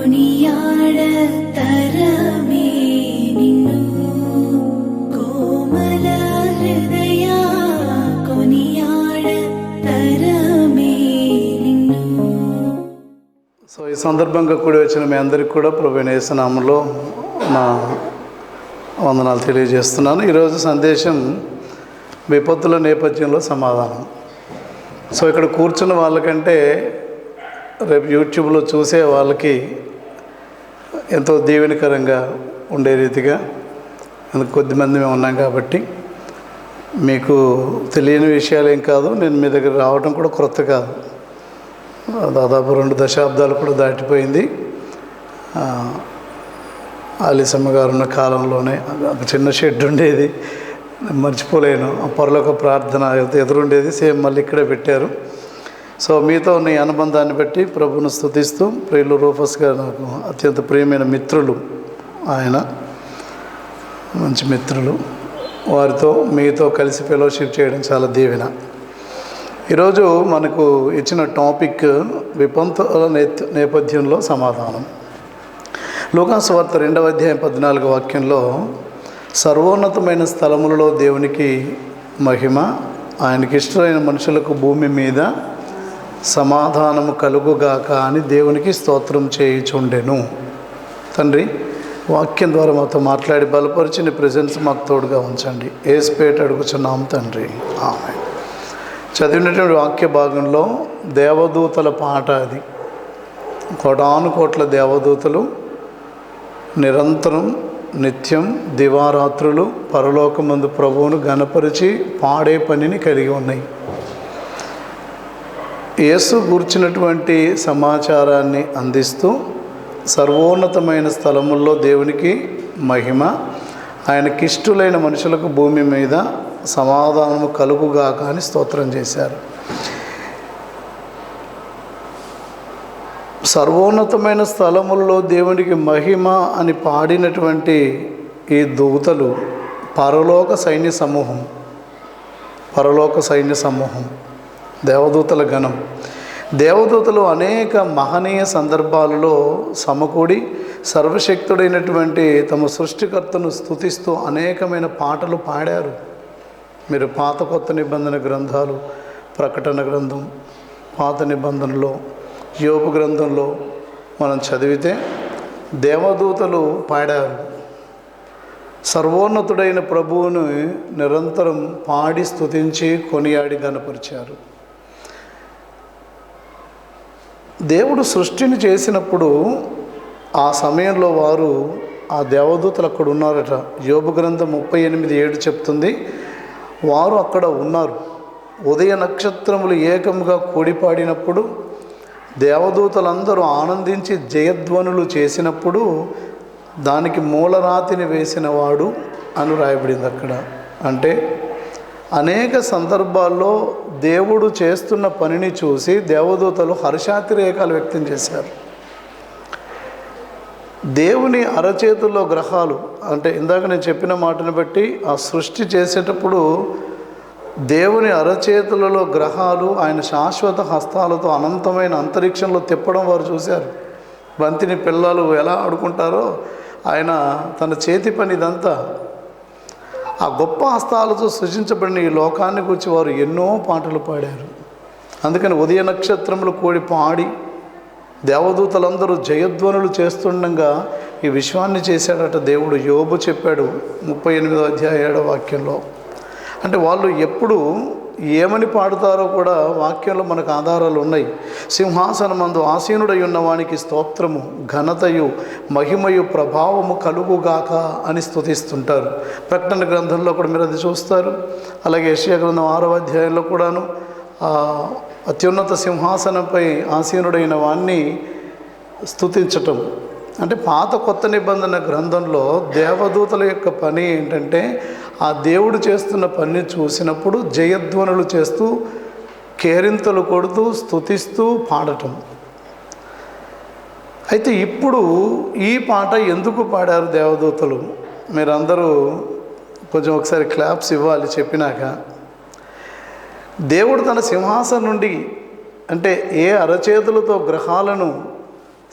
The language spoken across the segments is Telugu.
కొనియాడ తరమే నిన్ను కోమల హృదయ కొనియాడ తరమే నిన్ను. సో ఈ సందర్భంగా కూడి వచ్చిన మీ అందరికీ కూడా ప్రభువైన యేసు నామములో నా వందనాలు తెలియజేస్తున్నాను. ఈరోజు సందేశం విపత్తుల నేపథ్యంలో సమాధానం. సో ఇక్కడ కూర్చున్న వాళ్ళకంటే రేపు యూట్యూబ్లో చూసే వాళ్ళకి ఎంతో దీవెనకరంగా ఉండే రీతిగా కొద్దిమంది మేము ఉన్నాం కాబట్టి మీకు తెలియని విషయాలు ఏం కాదు. నేను మీ దగ్గర రావడం కూడా క్రొత్త కాదు. దాదాపు 2 దశాబ్దాలు కూడా దాటిపోయింది. ఆలిసమ్మ గారు ఉన్న కాలంలోనే ఒక చిన్న షెడ్ ఉండేది, మర్చిపోలేను. ఆ పరలోక ప్రార్థన ఎదురుండేది, సేమ్ మళ్ళీ ఇక్కడే పెట్టారు. సో మీతో ఉన్న ఈ అనుబంధాన్ని బట్టి ప్రభువును స్తుతిస్తూ, ప్రియులు రూఫస్ గారు నాకు అత్యంత ప్రియమైన మిత్రులు, ఆయన మంచి మిత్రులు, వారితో మీతో కలిసి ఫెలోషిప్ చేయడం చాలా దీవెన. ఈరోజు మనకు ఇచ్చిన టాపిక్ విపత్తుల నేపథ్యంలో సమాధానం. లూకాసు వార్త 2వ అధ్యాయం 14వ వాక్యంలో సర్వోన్నతమైన స్థలములలో దేవునికి మహిమ, ఆయనకి ఇష్టమైన మనుషులకు భూమి మీద సమాధానము కలుగుగాక అని దేవునికి స్తోత్రం చేయుచుండెను. తండ్రి, వాక్యం ద్వారా మాతో మాట్లాడి బలపరిచి నీ ప్రెజెన్స్ మాకు తోడుగా ఉంచండి. ఏసుపేట అడుగుచున్నాం తండ్రి, ఆమేన్. చదివినటువంటి వాక్య భాగంలో దేవదూతల పాట అది. కోటాను కోట్ల దేవదూతలు నిరంతరం నిత్యం దివారాత్రులు పరలోకమందు ప్రభువును ఘనపరిచి పాడే పనిని కలిగి ఉన్నాయి. యేసు గూర్చినటువంటి సమాచారాన్ని అందిస్తూ సర్వోన్నతమైన స్థలముల్లో దేవునికి మహిమ, ఆయనకిష్టులైన మనుషులకు భూమి మీద సమాధానము కలుగుగాక అని స్తోత్రం చేశారు. సర్వోన్నతమైన స్థలముల్లో దేవునికి మహిమ అని పాడినటువంటి ఈ దూతలు పరలోక సైన్య సమూహం, దేవదూతల గణం. దేవదూతలు అనేక మహనీయ సందర్భాలలో సమకూడి సర్వశక్తుడైనటువంటి తమ సృష్టికర్తను స్తుతిస్తూ అనేకమైన పాటలు పాడారు. మీరు పాత కొత్త నిబంధన గ్రంథాలు, ప్రకటన గ్రంథం, పాత నిబంధనలో, యోబు గ్రంథంలో మనం చదివితే దేవదూతలు పాడారు. సర్వోన్నతుడైన ప్రభువును నిరంతరం పాడి స్తుతించి కొనియాడి ఘనపరిచారు. దేవుడు సృష్టిని చేసినప్పుడు ఆ సమయంలో వారు, ఆ దేవదూతలు అక్కడ ఉన్నారట. యోబు గ్రంథం 38:7 చెప్తుంది, వారు అక్కడ ఉన్నారు. ఉదయ నక్షత్రములు ఏకముగా కూడిపాడినప్పుడు, దేవదూతలందరూ ఆనందించి జయధ్వనులు చేసినప్పుడు దానికి మూలరాతిని వేసిన వాడు అని రాయబడింది అక్కడ. అంటే అనేక సందర్భాల్లో దేవుడు చేస్తున్న పనిని చూసి దేవదూతలు హర్షాతిరేకాలు వ్యక్తం చేశారు. దేవుని అరచేతుల్లో గ్రహాలు, అంటే ఇందాక నేను చెప్పిన మాటను బట్టి ఆ సృష్టి చేసేటప్పుడు దేవుని అరచేతులలో గ్రహాలు ఆయన శాశ్వత హస్తాలతో అనంతమైన అంతరిక్షంలో తిప్పడం వారు చూశారు. బంతిని పిల్లలు ఎలా ఆడుకుంటారో ఆయన తన చేతి పని ఇదంతా. ఆ గొప్ప హస్తాలతో సృజించబడిన ఈ లోకాన్ని గురించి వారు ఎన్నో పాటలు పాడారు. అందుకని ఉదయ నక్షత్రములు కూడి పాడి దేవదూతలందరూ జయధ్వనులు చేస్తుండగా ఈ విశ్వాన్ని చేశాడట దేవుడు. యోబు చెప్పాడు 38వ అధ్యాయం 7వ వాక్యంలో. అంటే వాళ్ళు ఎప్పుడు ఏమని పాడుతారో కూడా వాక్యంలో మనకు ఆధారాలు ఉన్నాయి. సింహాసనమందు ఆసీనుడై ఉన్నవానికి స్తోత్రము, ఘనతయు, మహిమయు, ప్రభావము కలుగుగాక అని స్తుతిస్తుంటారు. ప్రకటన గ్రంథంలో కూడా మీరు అది చూస్తారు. అలాగే యెషయా గ్రంథం 6వ అధ్యాయంలో కూడాను అత్యున్నత సింహాసనంపై ఆసీనుడైన వాణ్ణి స్తుతించటం. అంటే పాత కొత్త నిబంధన గ్రంథంలో దేవదూతల యొక్క పని ఏంటంటే ఆ దేవుడు చేస్తున్న పనిని చూసినప్పుడు జయధ్వనులు చేస్తూ, కేరింతలు కొడుతూ, స్తుతిస్తూ పాడటం. అయితే ఇప్పుడు ఈ పాట ఎందుకు పాడారు దేవదూతలు? మీరందరూ కొంచెం ఒకసారి క్లాప్స్ ఇవ్వాలి చెప్పినాక. దేవుడు తన సింహాసనం నుండి, అంటే ఏ అరచేతులతో గ్రహాలను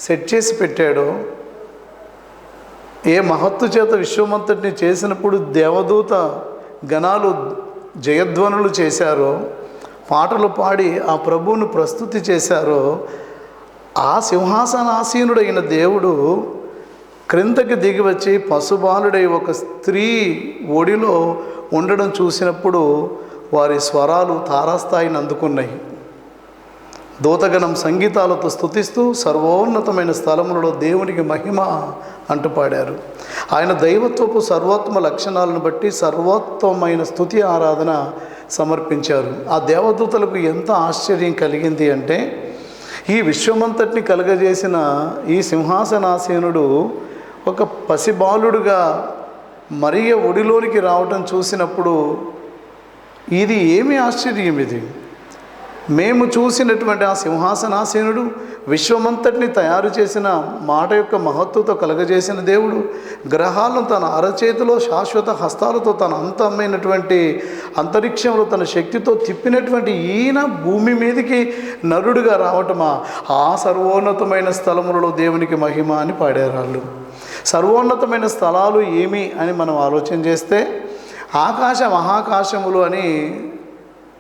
సెట్ చేసి పెట్టాడో, ఏ మహత్తు చేత విశ్వమంతటిని చేసినప్పుడు దేవదూత గణాలు జయధ్వనులు చేశారో, పాటలు పాడి ఆ ప్రభువును ప్రస్తుతి చేశారో, ఆ సింహాసనాసీనుడైన దేవుడు క్రిందకి దిగి వచ్చి పశుబాలుడై ఒక స్త్రీ ఒడిలో ఉండడం చూసినప్పుడు వారి స్వరాలు తారాస్థాయిని అందుకున్నాయి. దూతగణం సంగీతాలతో స్తుతిస్తూ సర్వోన్నతమైన స్థలములలో దేవునికి మహిమ అంటూ పాడారు. ఆయన దైవత్వపు సర్వోత్తమ లక్షణాలను బట్టి సర్వోత్తమైన స్తుతి ఆరాధన సమర్పించారు. ఆ దేవదూతలకు ఎంత ఆశ్చర్యం కలిగింది అంటే, ఈ విశ్వమంతటిని కలుగజేసిన ఈ సింహాసనాసీనుడు ఒక పసిబాలుడుగా మరియ ఒడిలోనికి రావటం చూసినప్పుడు, ఇది ఏమి ఆశ్చర్యం ఇది! మేము చూసినటువంటి ఆ సింహాసనాసీనుడు, విశ్వమంతటిని తయారు చేసిన మాట యొక్క మహత్తుతో కలగజేసిన దేవుడు, గ్రహాలను తన అరచేతిలో శాశ్వత హస్తాలతో తన అంతమైనటువంటి అంతరిక్షంలో తన శక్తితో తిప్పినటువంటి ఈయన భూమి మీదకి నరుడుగా రావటమా! ఆ సర్వోన్నతమైన స్థలములలో దేవునికి మహిమ అని పాడారు వాళ్ళు. సర్వోన్నతమైన స్థలాలు ఏమి అని మనం ఆలోచన చేస్తే, ఆకాశ మహాకాశములు అని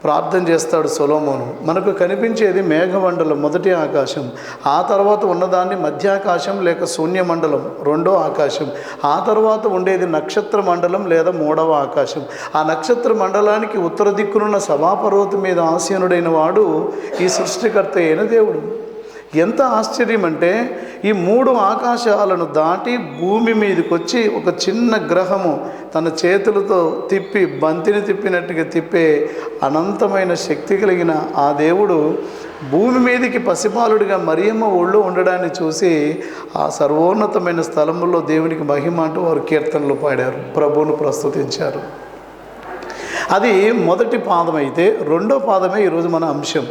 ప్రార్థన చేస్తాడు సొలొమోను. మనకు కనిపించేది మేఘమండలం, మొదటి ఆకాశం. ఆ తర్వాత ఉన్నదాన్ని మధ్యాకాశం లేక శూన్యమండలం, రెండో ఆకాశం. ఆ తర్వాత ఉండేది నక్షత్ర మండలం లేదా మూడవ ఆకాశం. ఆ నక్షత్ర మండలానికి ఉత్తర దిక్కునున్న సభాపర్వతం మీద ఆసీనుడైన వాడు ఈ సృష్టికర్త అయిన దేవుడు. ఎంత ఆశ్చర్యం అంటే, ఈ 3 ఆకాశాలను దాటి భూమి మీదకి వచ్చి ఒక చిన్న గ్రహము తన చేతులతో తిప్పి బంతిని తిప్పినట్టుగా తిప్పే అనంతమైన శక్తి కలిగిన ఆ దేవుడు భూమి మీదకి పసిపాలుడిగా మరియమ్మ ఒళ్ళో ఉండడాన్ని చూసి ఆ సర్వోన్నతమైన స్థలముల్లో దేవునికి మహిమ అంటూ వారు కీర్తనలు పాడారు, ప్రభువును ప్రస్తుతించారు. అది మొదటి పాదం అయితే, రెండో పాదమే ఈరోజు మన అంశం.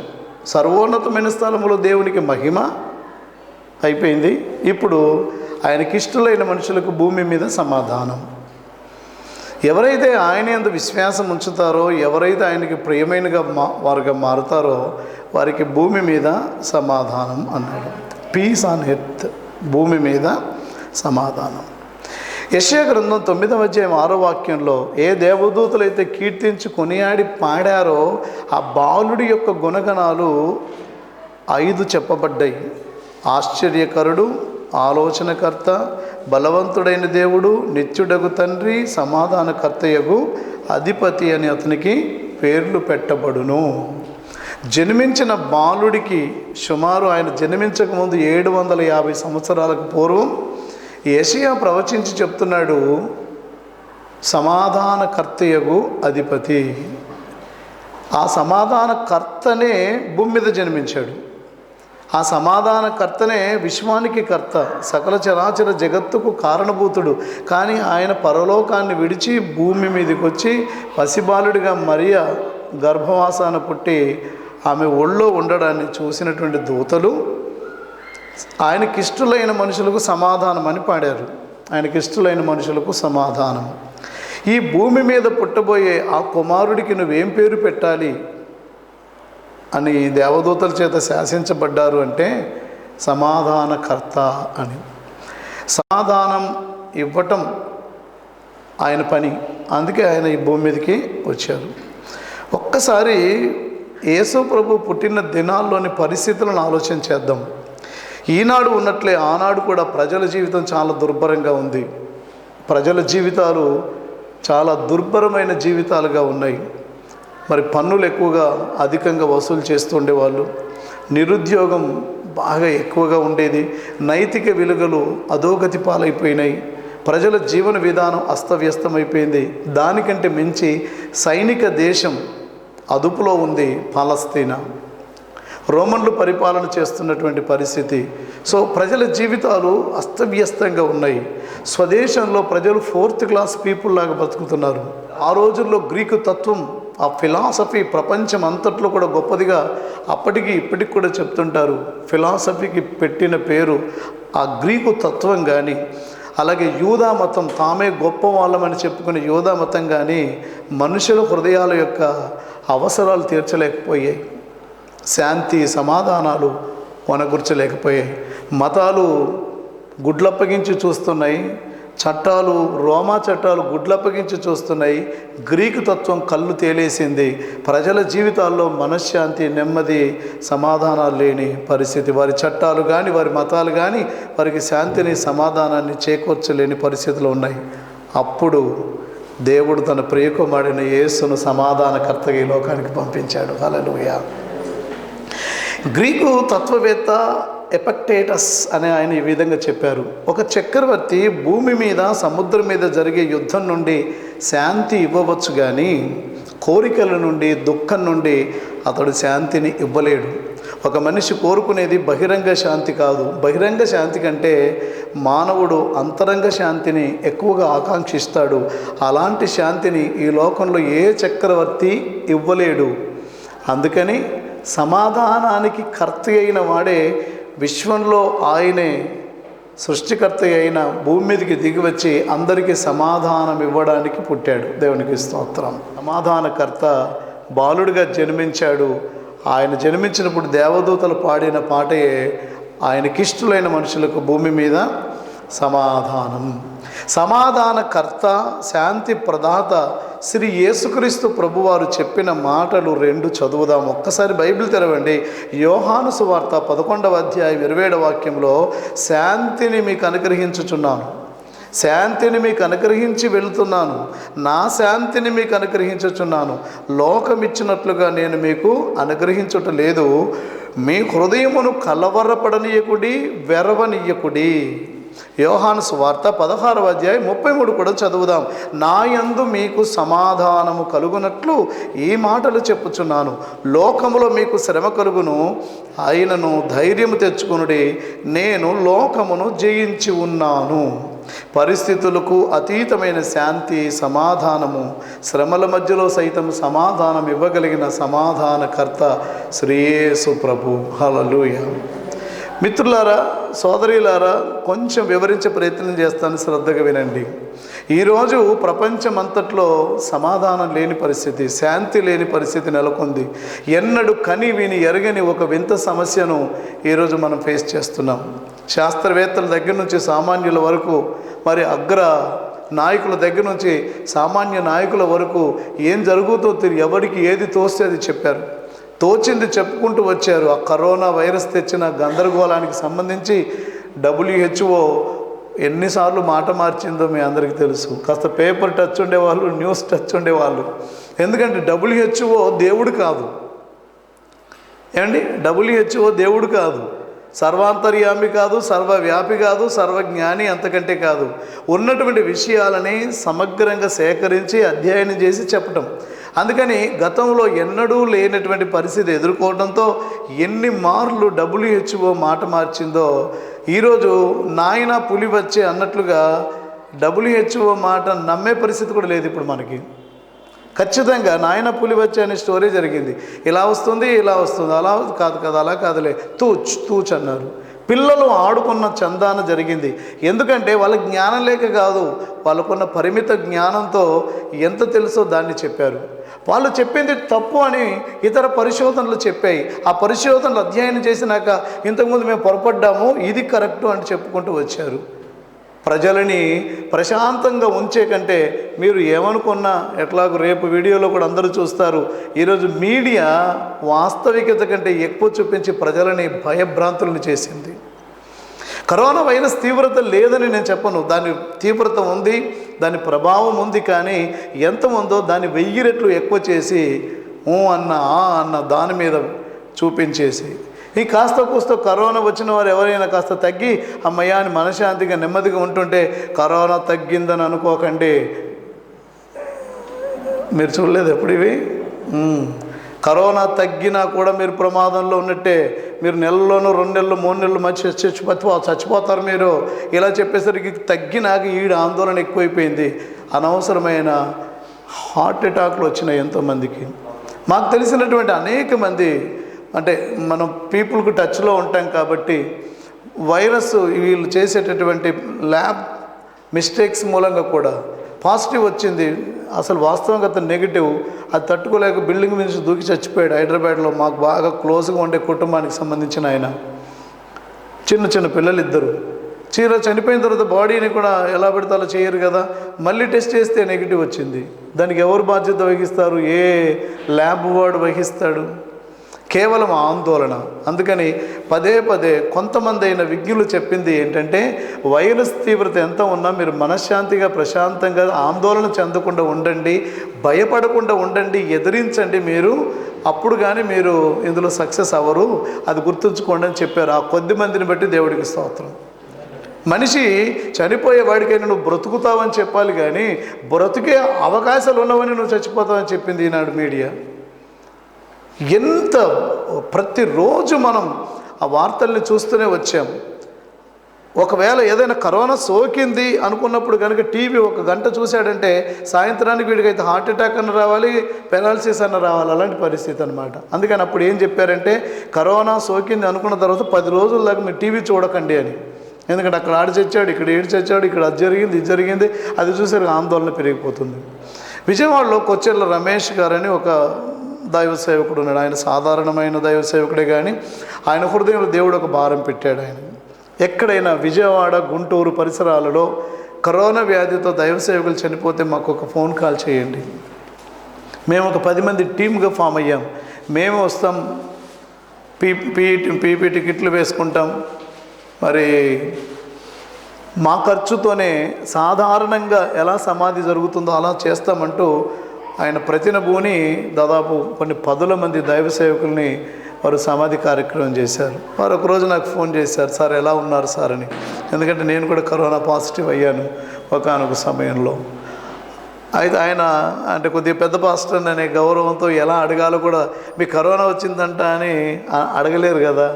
సర్వోన్నతమైన స్థలములో దేవునికి మహిమ అయిపోయింది. ఇప్పుడు ఆయనకి ఇష్టలైన మనుషులకు భూమి మీద సమాధానం. ఎవరైతే ఆయన యందు విశ్వాసం ఉంచుతారో, ఎవరైతే ఆయనకి ప్రియమైనగా వారుగా మారుతారో, వారికి భూమి మీద సమాధానం అన్నాడు. పీస్ ఆన్ ఎర్త్, భూమి మీద సమాధానం. యెషయా గ్రంథం 9వ అధ్యాయం 6వ వాక్యంలో, ఏ దేవదూతలైతే కీర్తించి కొనియాడి పాడారో ఆ బాలుడి యొక్క గుణగణాలు 5 చెప్పబడ్డాయి. ఆశ్చర్యకరుడు, ఆలోచనకర్త, బలవంతుడైన దేవుడు, నిత్యుడగు తండ్రి, సమాధానకర్తయగు అధిపతి అని అతనికి పేర్లు పెట్టబడును. జన్మించిన బాలుడికి సుమారు ఆయన జన్మించకముందు 750 సంవత్సరాలకు పూర్వం యెషయా ప్రవచించి చెప్తున్నాడు, సమాధానకర్తయగు అధిపతి. ఆ సమాధానకర్తనే భూమి మీద జన్మించాడు. ఆ సమాధానకర్తనే విశ్వానికి కర్త, సకల చరాచర జగత్తుకు కారణభూతుడు. కానీ ఆయన పరలోకాన్ని విడిచి భూమి మీదకి వచ్చి పసిబాలుడిగా మరియ గర్భవాసాన పుట్టి ఆమె ఒళ్ళో ఉండడాన్ని చూసినటువంటి దూతలు ఆయనకిష్టులైన మనుషులకు సమాధానం అని పాడారు. ఆయనకిష్టులైన మనుషులకు సమాధానం. ఈ భూమి మీద పుట్టబోయే ఆ కుమారుడికి నువ్వేం పేరు పెట్టాలి అని దేవదూతల చేత శాసించబడ్డారు అంటే సమాధానకర్త అని. సమాధానం ఇవ్వటం ఆయన పని. అందుకే ఆయన ఈ భూమి మీదకి వచ్చారు. ఒక్కసారి యేసు ప్రభు పుట్టిన దినాల్లోని పరిస్థితులను ఆలోచన చేద్దాం. ఈనాడు ఉన్నట్లే ఆనాడు కూడా ప్రజల జీవితం చాలా దుర్భరంగా ఉంది. ప్రజల జీవితాలు చాలా దుర్భరమైన జీవితాలుగా ఉన్నాయి. మరి పన్నులు ఎక్కువగా అధికంగా వసూలు చేస్తుండేవాళ్ళు, నిరుద్యోగం బాగా ఎక్కువగా ఉండేది, నైతిక విలువలు అధోగతి పాలైపోయినాయి, ప్రజల జీవన విధానం అస్తవ్యస్తమైపోయింది. దానికంటే మించి సైనిక దేశం అదుపులో ఉంది పాలస్తీనా, రోమన్లు పరిపాలన చేస్తున్నటువంటి పరిస్థితి. సో ప్రజల జీవితాలు అస్తవ్యస్తంగా ఉన్నాయి. స్వదేశంలో ప్రజలు 4th క్లాస్ పీపుల్ లాగా బతుకుతున్నారు. ఆ రోజుల్లో గ్రీకు తత్వం, ఆ ఫిలాసఫీ ప్రపంచం అంతట్లో కూడా గొప్పదిగా అప్పటికి ఇప్పటికి కూడా చెప్తుంటారు. ఫిలాసఫీకి పెట్టిన పేరు ఆ గ్రీకు తత్వం. కానీ అలాగే యూదా మతం, తామే గొప్ప వాళ్ళమని చెప్పుకునే యూదా మతం కానీ మనుషుల హృదయాల యొక్క అవసరాలు తీర్చలేకపోయాయి. శాంతి సమాధానాలు వనగుర్చలేకపోయాయి. మతాలు గుడ్లప్పగించి చూస్తున్నాయి, చట్టాలు రోమా చట్టాలు గుడ్లప్పగించి చూస్తున్నాయి, గ్రీకు తత్వం కళ్ళు తేలేసింది. ప్రజల జీవితాల్లో మనశ్శాంతి, నెమ్మది, సమాధానాలు లేని పరిస్థితి. వారి చట్టాలు కానీ వారి మతాలు కానీ వారికి శాంతిని, సమాధానాన్ని చేకూర్చలేని పరిస్థితులు ఉన్నాయి. అప్పుడు దేవుడు తన ప్రియకుమారుడైన యేసును సమాధానకర్తగా ఈ లోకానికి పంపించాడు. హల్లెలూయా. గ్రీకు తత్వవేత్త ఎపిక్టేటస్ అనే ఆయన ఈ విధంగా చెప్పారు: ఒక చక్రవర్తి భూమి మీద, సముద్రం మీద జరిగే యుద్ధం నుండి శాంతి ఇవ్వవచ్చు, కానీ కోరికల నుండి, దుఃఖం నుండి అతడు శాంతిని ఇవ్వలేడు. ఒక మనిషి కోరుకునేది బహిరంగ శాంతి కాదు. బహిరంగ శాంతి కంటే మానవుడు అంతరంగ శాంతిని ఎక్కువగా ఆకాంక్షిస్తాడు. అలాంటి శాంతిని ఈ లోకంలో ఏ చక్రవర్తి ఇవ్వలేడు. అందుకని సమాధానానికి కర్త అయిన వాడే, విశ్వంలో ఆయనే సృష్టికర్త అయిన భూమి మీదకి దిగివచ్చి అందరికీ సమాధానం ఇవ్వడానికి పుట్టాడు. దేవునికి స్తోత్రం. సమాధానకర్త బాలుడిగా జన్మించాడు. ఆయన జన్మించినప్పుడు దేవదూతలు పాడిన పాటే ఆయనకిష్టులైన మనుషులకు భూమి మీద సమాధానం. సమాధానకర్త, శాంతి ప్రదాత శ్రీ యేసుక్రీస్తు ప్రభువారు చెప్పిన మాటలు 2 చదువుదాం. ఒక్కసారి బైబిల్ తెరవండి. యోహాను సువార్త 11వ అధ్యాయం 27వ వాక్యంలో, శాంతిని మీకు అనుగ్రహించుచున్నాను, శాంతిని మీకు అనుగ్రహించి వెళుతున్నాను, నా శాంతిని మీకు అనుగ్రహించుచున్నాను, లోకం ఇచ్చినట్లుగా నేను మీకు అనుగ్రహించుట లేదు, మీ హృదయమును కలవరపడనీయకుడి, వెరవనీయకుడి. యోహాను సువార్త 16వ అధ్యాయం 33 కూడా చదువుదాం. నా యందు మీకు సమాధానము కలుగునట్లు ఈ మాటలు చెప్పుచున్నాను. లోకములో మీకు శ్రమ కలుగును, ఆయనను ధైర్యము తెచ్చుకొనుడి, నేను లోకమును జయించి ఉన్నాను. పరిస్థితులకు అతీతమైన శాంతి, సమాధానము, శ్రమల మధ్యలో సైతం సమాధానం ఇవ్వగలిగిన సమాధానకర్త శ్రీ యేసు ప్రభు. హల్లెలూయా. మిత్రులారా, సోదరీలారా, కొంచెం వివరించే ప్రయత్నం చేస్తాను, శ్రద్ధగా వినండి. ఈరోజు ప్రపంచమంతట్లో సమాధానం లేని పరిస్థితి, శాంతి లేని పరిస్థితి నెలకొంది. ఎన్నడూ కని విని ఎరగని ఒక వింత సమస్యను ఈరోజు మనం ఫేస్ చేస్తున్నాం. శాస్త్రవేత్తల దగ్గర నుంచి సామాన్యుల వరకు, మరి అగ్ర నాయకుల దగ్గర నుంచి సామాన్య నాయకుల వరకు ఏం జరుగుతుందో తెలియదు. ఎవరికి ఏది తోస్తే అది చెప్పారు, తోచింది చెప్పుకుంటూ వచ్చారు. ఆ కరోనా వైరస్ తెచ్చిన గందరగోళానికి సంబంధించి WHO ఎన్నిసార్లు మాట మార్చిందో మీ అందరికీ తెలుసు. కాస్త పేపర్ టచ్ ఉండేవాళ్ళు, న్యూస్ టచ్ ఉండేవాళ్ళు. ఎందుకంటే WHO దేవుడు కాదు. ఏమండి, WHO దేవుడు కాదు, సర్వాంతర్యామి కాదు, సర్వవ్యాపి కాదు, సర్వజ్ఞాని అంతకంటే కాదు. ఉన్నటువంటి విషయాలని సమగ్రంగా సేకరించి అధ్యయనం చేసి చెప్పటం. అందుకని గతంలో ఎన్నడూ లేనటువంటి పరిస్థితి ఎదుర్కోవడంతో ఎన్ని మార్లు WHO మాట మార్చిందో, ఈరోజు నాయన పులి వచ్చే అన్నట్లుగా WHO మాట నమ్మే పరిస్థితి కూడా లేదు ఇప్పుడు మనకి. ఖచ్చితంగా నాయన పులి వచ్చే అనే స్టోరీ జరిగింది. ఇలా వస్తుంది, ఇలా వస్తుంది, అలా కాదు కదా, అలా కాదులే, తూచ్ అన్నారు. పిల్లలు ఆడుకున్న చందాన జరిగింది. ఎందుకంటే వాళ్ళ జ్ఞానం లేక కాదు, వాళ్ళకున్న పరిమిత జ్ఞానంతో ఎంత తెలుసో దాన్ని చెప్పారు. వాళ్ళు చెప్పింది తప్పు అని ఇతర పరిశోధనలు చెప్పాయి. ఆ పరిశోధనలు అధ్యయనం చేసినాక ఇంతకుముందు మేము పొరపడ్డాము, ఇది కరెక్టు అని చెప్పుకుంటూ వచ్చారు. ప్రజలని ప్రశాంతంగా ఉంచే కంటే మీరు ఏమనుకున్నా, ఎట్లాగో రేపు వీడియోలో కూడా అందరూ చూస్తారు, ఈరోజు మీడియా వాస్తవికత కంటే ఎక్కువ చూపించి ప్రజలని భయభ్రాంతులను చేసింది. కరోనా వైరస్ తీవ్రత లేదని నేను చెప్పను, దాని తీవ్రత ఉంది, దాని ప్రభావం ఉంది. కానీ ఎంత ఉందో దాన్ని 1000 రెట్లు ఎక్కువ చేసి అన్న దాని మీద చూపించేసి, ఈ కాస్త కూస్త కరోనా వచ్చిన వారు ఎవరైనా కాస్త తగ్గి అమ్మయ్య అని మనశ్శాంతిగా నెమ్మదిగా ఉంటుంటే కరోనా తగ్గిందని అనుకోకండి. మీరు చూడలేదు ఎప్పుడు ఇవి? కరోనా తగ్గినా కూడా మీరు ప్రమాదంలో ఉన్నట్టే. మీరు నెలలోనూ 2 నెలలు 3 నెలలు మంచి చచ్చిపోతారు మీరు. ఇలా చెప్పేసరికి తగ్గినాక ఈడ ఆందోళన ఎక్కువైపోయింది. అనవసరమైన హార్ట్ అటాక్లు వచ్చినాయి ఎంతోమందికి. మాకు తెలిసినటువంటి అనేక మంది, అంటే మనం పీపుల్కి టచ్లో ఉంటాం కాబట్టి, వైరస్ వీళ్ళు చేసేటటువంటి ల్యాబ్ మిస్టేక్స్ మూలంగా కూడా పాజిటివ్ వచ్చింది. అసలు వాస్తవంగా అతను నెగిటివ్. అది తట్టుకోలేక బిల్డింగ్ నుంచి దూకి చచ్చిపోయాడు హైదరాబాద్లో. మాకు బాగా క్లోజ్గా ఉండే కుటుంబానికి సంబంధించిన ఆయన. చిన్న చిన్న పిల్లలు ఇద్దరు. చనిపోయిన తర్వాత బాడీని కూడా ఎలా పెడితే అలా చేయరు కదా, మళ్ళీ టెస్ట్ చేస్తే నెగిటివ్ వచ్చింది. దానికి ఎవరు బాధ్యత వహిస్తారు? ఏ ల్యాబ్ వాడు వహిస్తాడు? కేవలం ఆందోళన. అందుకని పదే పదే కొంతమంది అయిన విజ్ఞులు చెప్పింది ఏంటంటే, వైరస్ తీవ్రత ఎంత ఉన్నా మీరు మనశ్శాంతిగా ప్రశాంతంగా ఆందోళన చెందకుండా ఉండండి, భయపడకుండా ఉండండి, ఎదిరించండి మీరు, అప్పుడు కానీ మీరు ఇందులో సక్సెస్ అవ్వరు, అది గుర్తుంచుకోండి అని చెప్పారు. ఆ కొద్ది మందిని బట్టి దేవుడికి స్తోత్రం. మనిషి చనిపోయే వాడికైనా నువ్వు బ్రతుకుతావని చెప్పాలి, కానీ బ్రతుకే అవకాశాలు ఉన్నవని నువ్వు చచ్చిపోతావని చెప్పింది ఈనాడు మీడియా. ఎంత ప్రతిరోజు మనం ఆ వార్తల్ని చూస్తూనే వచ్చాం. ఒకవేళ ఏదైనా కరోనా సోకింది అనుకున్నప్పుడు కనుక టీవీ 1 గంట చూశాడంటే సాయంత్రానికి వీడికైతే హార్ట్ అటాక్ అన్న రావాలి, పెరాలసిస్ అన్న రావాలి, అలాంటి పరిస్థితి అనమాట. అందుకని అప్పుడు ఏం చెప్పారంటే, కరోనా సోకింది అనుకున్న తర్వాత 10 రోజుల దాకా మీరు టీవీ చూడకండి అని. ఎందుకంటే అక్కడ ఆడి చచ్చాడు, ఇక్కడ ఏడు చచ్చాడు, ఇక్కడ అది జరిగింది, ఇది జరిగింది, అది చూసరికి ఆందోళన పెరిగిపోతుంది. విజయవాడలో కొచ్చెర్ల రమేష్ గారని ఒక దైవ సేవకుడు ఉన్నాడు. ఆయన సాధారణమైన దైవ సేవకుడే, కానీ ఆయన హృదయంలో దేవుడు ఒక భారం పెట్టాడు. ఆయన ఎక్కడైనా విజయవాడ, గుంటూరు పరిసరాలలో కరోనా వ్యాధితో దైవ సేవకులు చనిపోతే మాకు ఒక ఫోన్ కాల్ చేయండి, మేము ఒక 10 మంది టీమ్గా ఫామ్ అయ్యాం, మేము వస్తాం, పీపీటీ కిట్లు వేసుకుంటాం, మరి మా ఖర్చుతోనే సాధారణంగా ఎలా సమాధి జరుగుతుందో అలా చేస్తామంటూ ఆయన ప్రతినబూని దాదాపు కొన్ని 10 మంది దైవ సేవకుల్ని వారు సమాధి కార్యక్రమం చేశారు. వారు ఒకరోజు నాకు ఫోన్ చేశారు, సార్ ఎలా ఉన్నారు సార్ అని. ఎందుకంటే నేను కూడా కరోనా పాజిటివ్ అయ్యాను ఒకానొక సమయంలో. అయితే ఆయన అంటే కొద్దిగా పెద్ద పాస్టర్ అనే గౌరవంతో ఎలా అడగాలో కూడా, మీకు కరోనా వచ్చిందంట అని అడగలేరు కదా,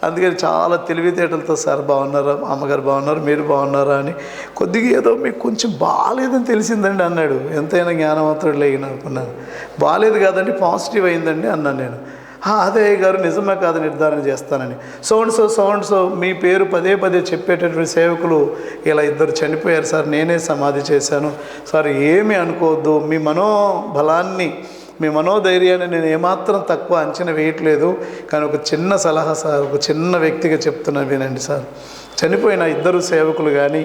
అందుకని చాలా తెలివితేటలతో, సార్ బాగున్నారా, అమ్మగారు బాగున్నారు, మీరు బాగున్నారా అని, కొద్దిగా ఏదో మీకు కొంచెం బాగాలేదని తెలిసిందండి అన్నాడు. ఎంతైనా జ్ఞానవంతుడు లేని అనుకున్నాను. బాగాలేదు కాదండి, పాజిటివ్ అయిందండి అన్నాను నేను. అదే గారు నిజమే కాదు నిర్ధారణ చేస్తానని. సో మీ పేరు పదే పదే చెప్పేటటువంటి సేవకులు ఇలా 2 చనిపోయారు సార్, నేనే సమాధి చేశాను సార్, ఏమీ అనుకోవద్దు, మీ మనోబలాన్ని, మీ మనోధైర్యాన్ని నేను ఏమాత్రం తక్కువ అంచనా వేయట్లేదు, కానీ ఒక చిన్న సలహా సార్, ఒక చిన్న వ్యక్తిగా చెప్తున్నా వినండి సార్. చనిపోయిన 2 సేవకులు కానీ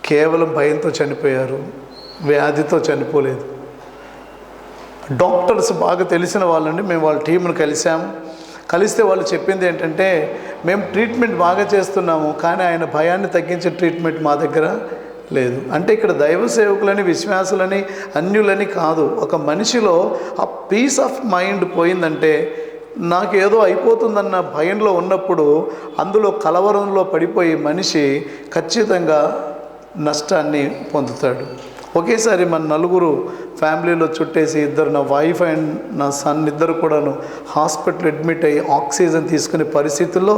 కేవలం భయంతో చనిపోయారు, వ్యాధితో చనిపోలేదు. డాక్టర్స్ బాగా తెలిసిన వాళ్ళండి, మేము వాళ్ళ టీంను కలిస్తే వాళ్ళు చెప్పింది ఏంటంటే, మేము ట్రీట్మెంట్ బాగా చేస్తున్నాము, కానీ ఆయన భయాన్ని తగ్గించే ట్రీట్మెంట్ మా దగ్గర లేదు. అంటే ఇక్కడ దైవ సేవకులని, విశ్వాసులని, అన్యులని కాదు, ఒక మనిషిలో ఆ పీస్ ఆఫ్ మైండ్ పోయిందంటే, నాకేదో అయిపోతుందన్న భయంలో ఉన్నప్పుడు అందులో కలవరంలో పడిపోయి మనిషి ఖచ్చితంగా నష్టాన్ని పొందుతాడు. ఒకేసారి మన 4 ఫ్యామిలీలో చుట్టేసి 2, నా వైఫ్ అండ్ నా సన్ 2 కూడాను హాస్పిటల్ అడ్మిట్ అయ్యి ఆక్సిజన్ తీసుకునే పరిస్థితుల్లో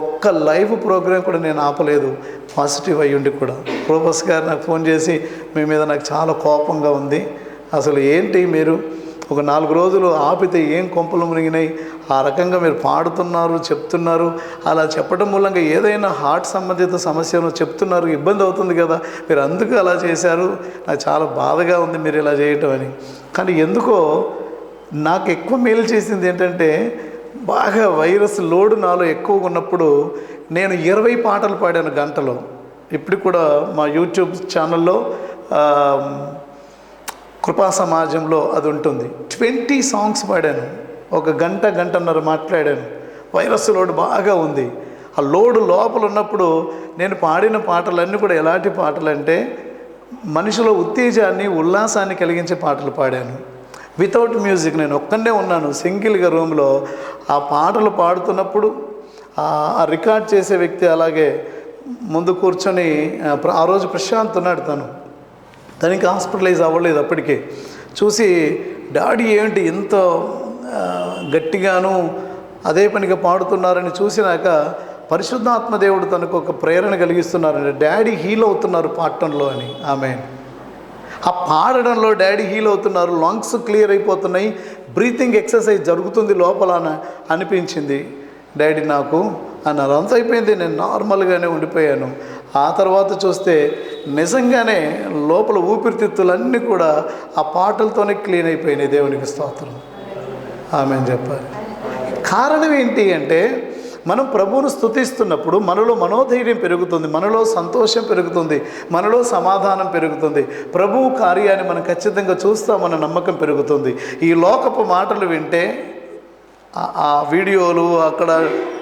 ఒక్క లైవ్ ప్రోగ్రాం కూడా నేను ఆపలేదు, పాజిటివ్ అయ్యుండి కూడా. ప్రొఫెస్ గారు నాకు ఫోన్ చేసి, మీ మీద నాకు చాలా కోపంగా ఉంది, అసలు ఏంటి మీరు ఒక 4 రోజులు ఆపితే ఏం కొంపలు మునిగినాయి, ఆ రకంగా మీరు పాడుతున్నారు, చెప్తున్నారు, అలా చెప్పడం మూలంగా ఏదైనా హార్ట్ సంబంధిత సమస్యను చెప్తున్నారు, ఇబ్బంది అవుతుంది కదా, మీరు అందుకు అలా చేశారు, నాకు చాలా బాధగా ఉంది మీరు ఇలా చేయటం అని. కానీ ఎందుకో నాకు ఎక్కువ మేలు చేసింది ఏంటంటే, బాగా వైరస్ లోడ్ నాలో ఎక్కువగా ఉన్నప్పుడు నేను 20 పాటలు పాడాను గంటలో. ఇప్పుడు కూడా మా యూట్యూబ్ ఛానల్లో కృపా సమాజంలో అది ఉంటుంది, 20 సాంగ్స్ పాడాను, 1 గంటన్నర మాట్లాడాను. వైరస్ లోడ్ బాగా ఉంది. ఆ లోడ్ లోపల ఉన్నప్పుడు నేను పాడిన పాటలన్నీ కూడా ఎలాంటి పాటలు అంటే, మనిషిలో ఉత్తేజాన్ని, ఉల్లాసాన్ని కలిగించే పాటలు పాడాను. వితౌట్ మ్యూజిక్ నేను ఒక్కనే ఉన్నాను సింగిల్గా రూమ్లో. ఆ పాటలు పాడుతున్నప్పుడు ఆ రికార్డ్ చేసే వ్యక్తి అలాగే ముందు కూర్చొని, ఆ రోజు ప్రశాంత్ ఉన్నాడు, తనకి హాస్పిటలైజ్ అవ్వలేదు అప్పటికే. చూసి, డాడీ ఏంటి ఎంత గట్టిగాను అదే పనిగా పాడుతున్నారని చూసినాక పరిశుద్ధాత్మదేవుడు తనకు ఒక ప్రేరణ కలిగిస్తున్నారండి. డాడీ హీల్ అవుతున్నారు పాడటంలో అని. ఆమెన్. ఆ పాడడంలో డాడీ హీల్ అవుతున్నారు, లంగ్స్ క్లియర్ అయిపోతున్నాయి, బ్రీతింగ్ ఎక్సర్సైజ్ జరుగుతుంది లోపల అనిపించింది డాడీ నాకు అన్నారు. అంత అయిపోయింది, నేను నార్మల్గానే ఉండిపోయాను. ఆ తర్వాత చూస్తే నిజంగానే లోపల ఊపిరితిత్తులన్నీ కూడా ఆ పాటలతోనే క్లీన్ అయిపోయినాయి. దేవునికి స్తోత్రం. ఆమెన్ చెప్పాలి. కారణం ఏంటి అంటే, మనం ప్రభువును స్తుతిస్తున్నప్పుడు మనలో మనోధైర్యం పెరుగుతుంది, మనలో సంతోషం పెరుగుతుంది, మనలో సమాధానం పెరుగుతుంది. ప్రభువు కార్యాన్ని మనం ఖచ్చితంగా చూస్తామన్న నమ్మకం పెరుగుతుంది. ఈ లోకపు మాటలు వింటే, ఆ వీడియోలు అక్కడ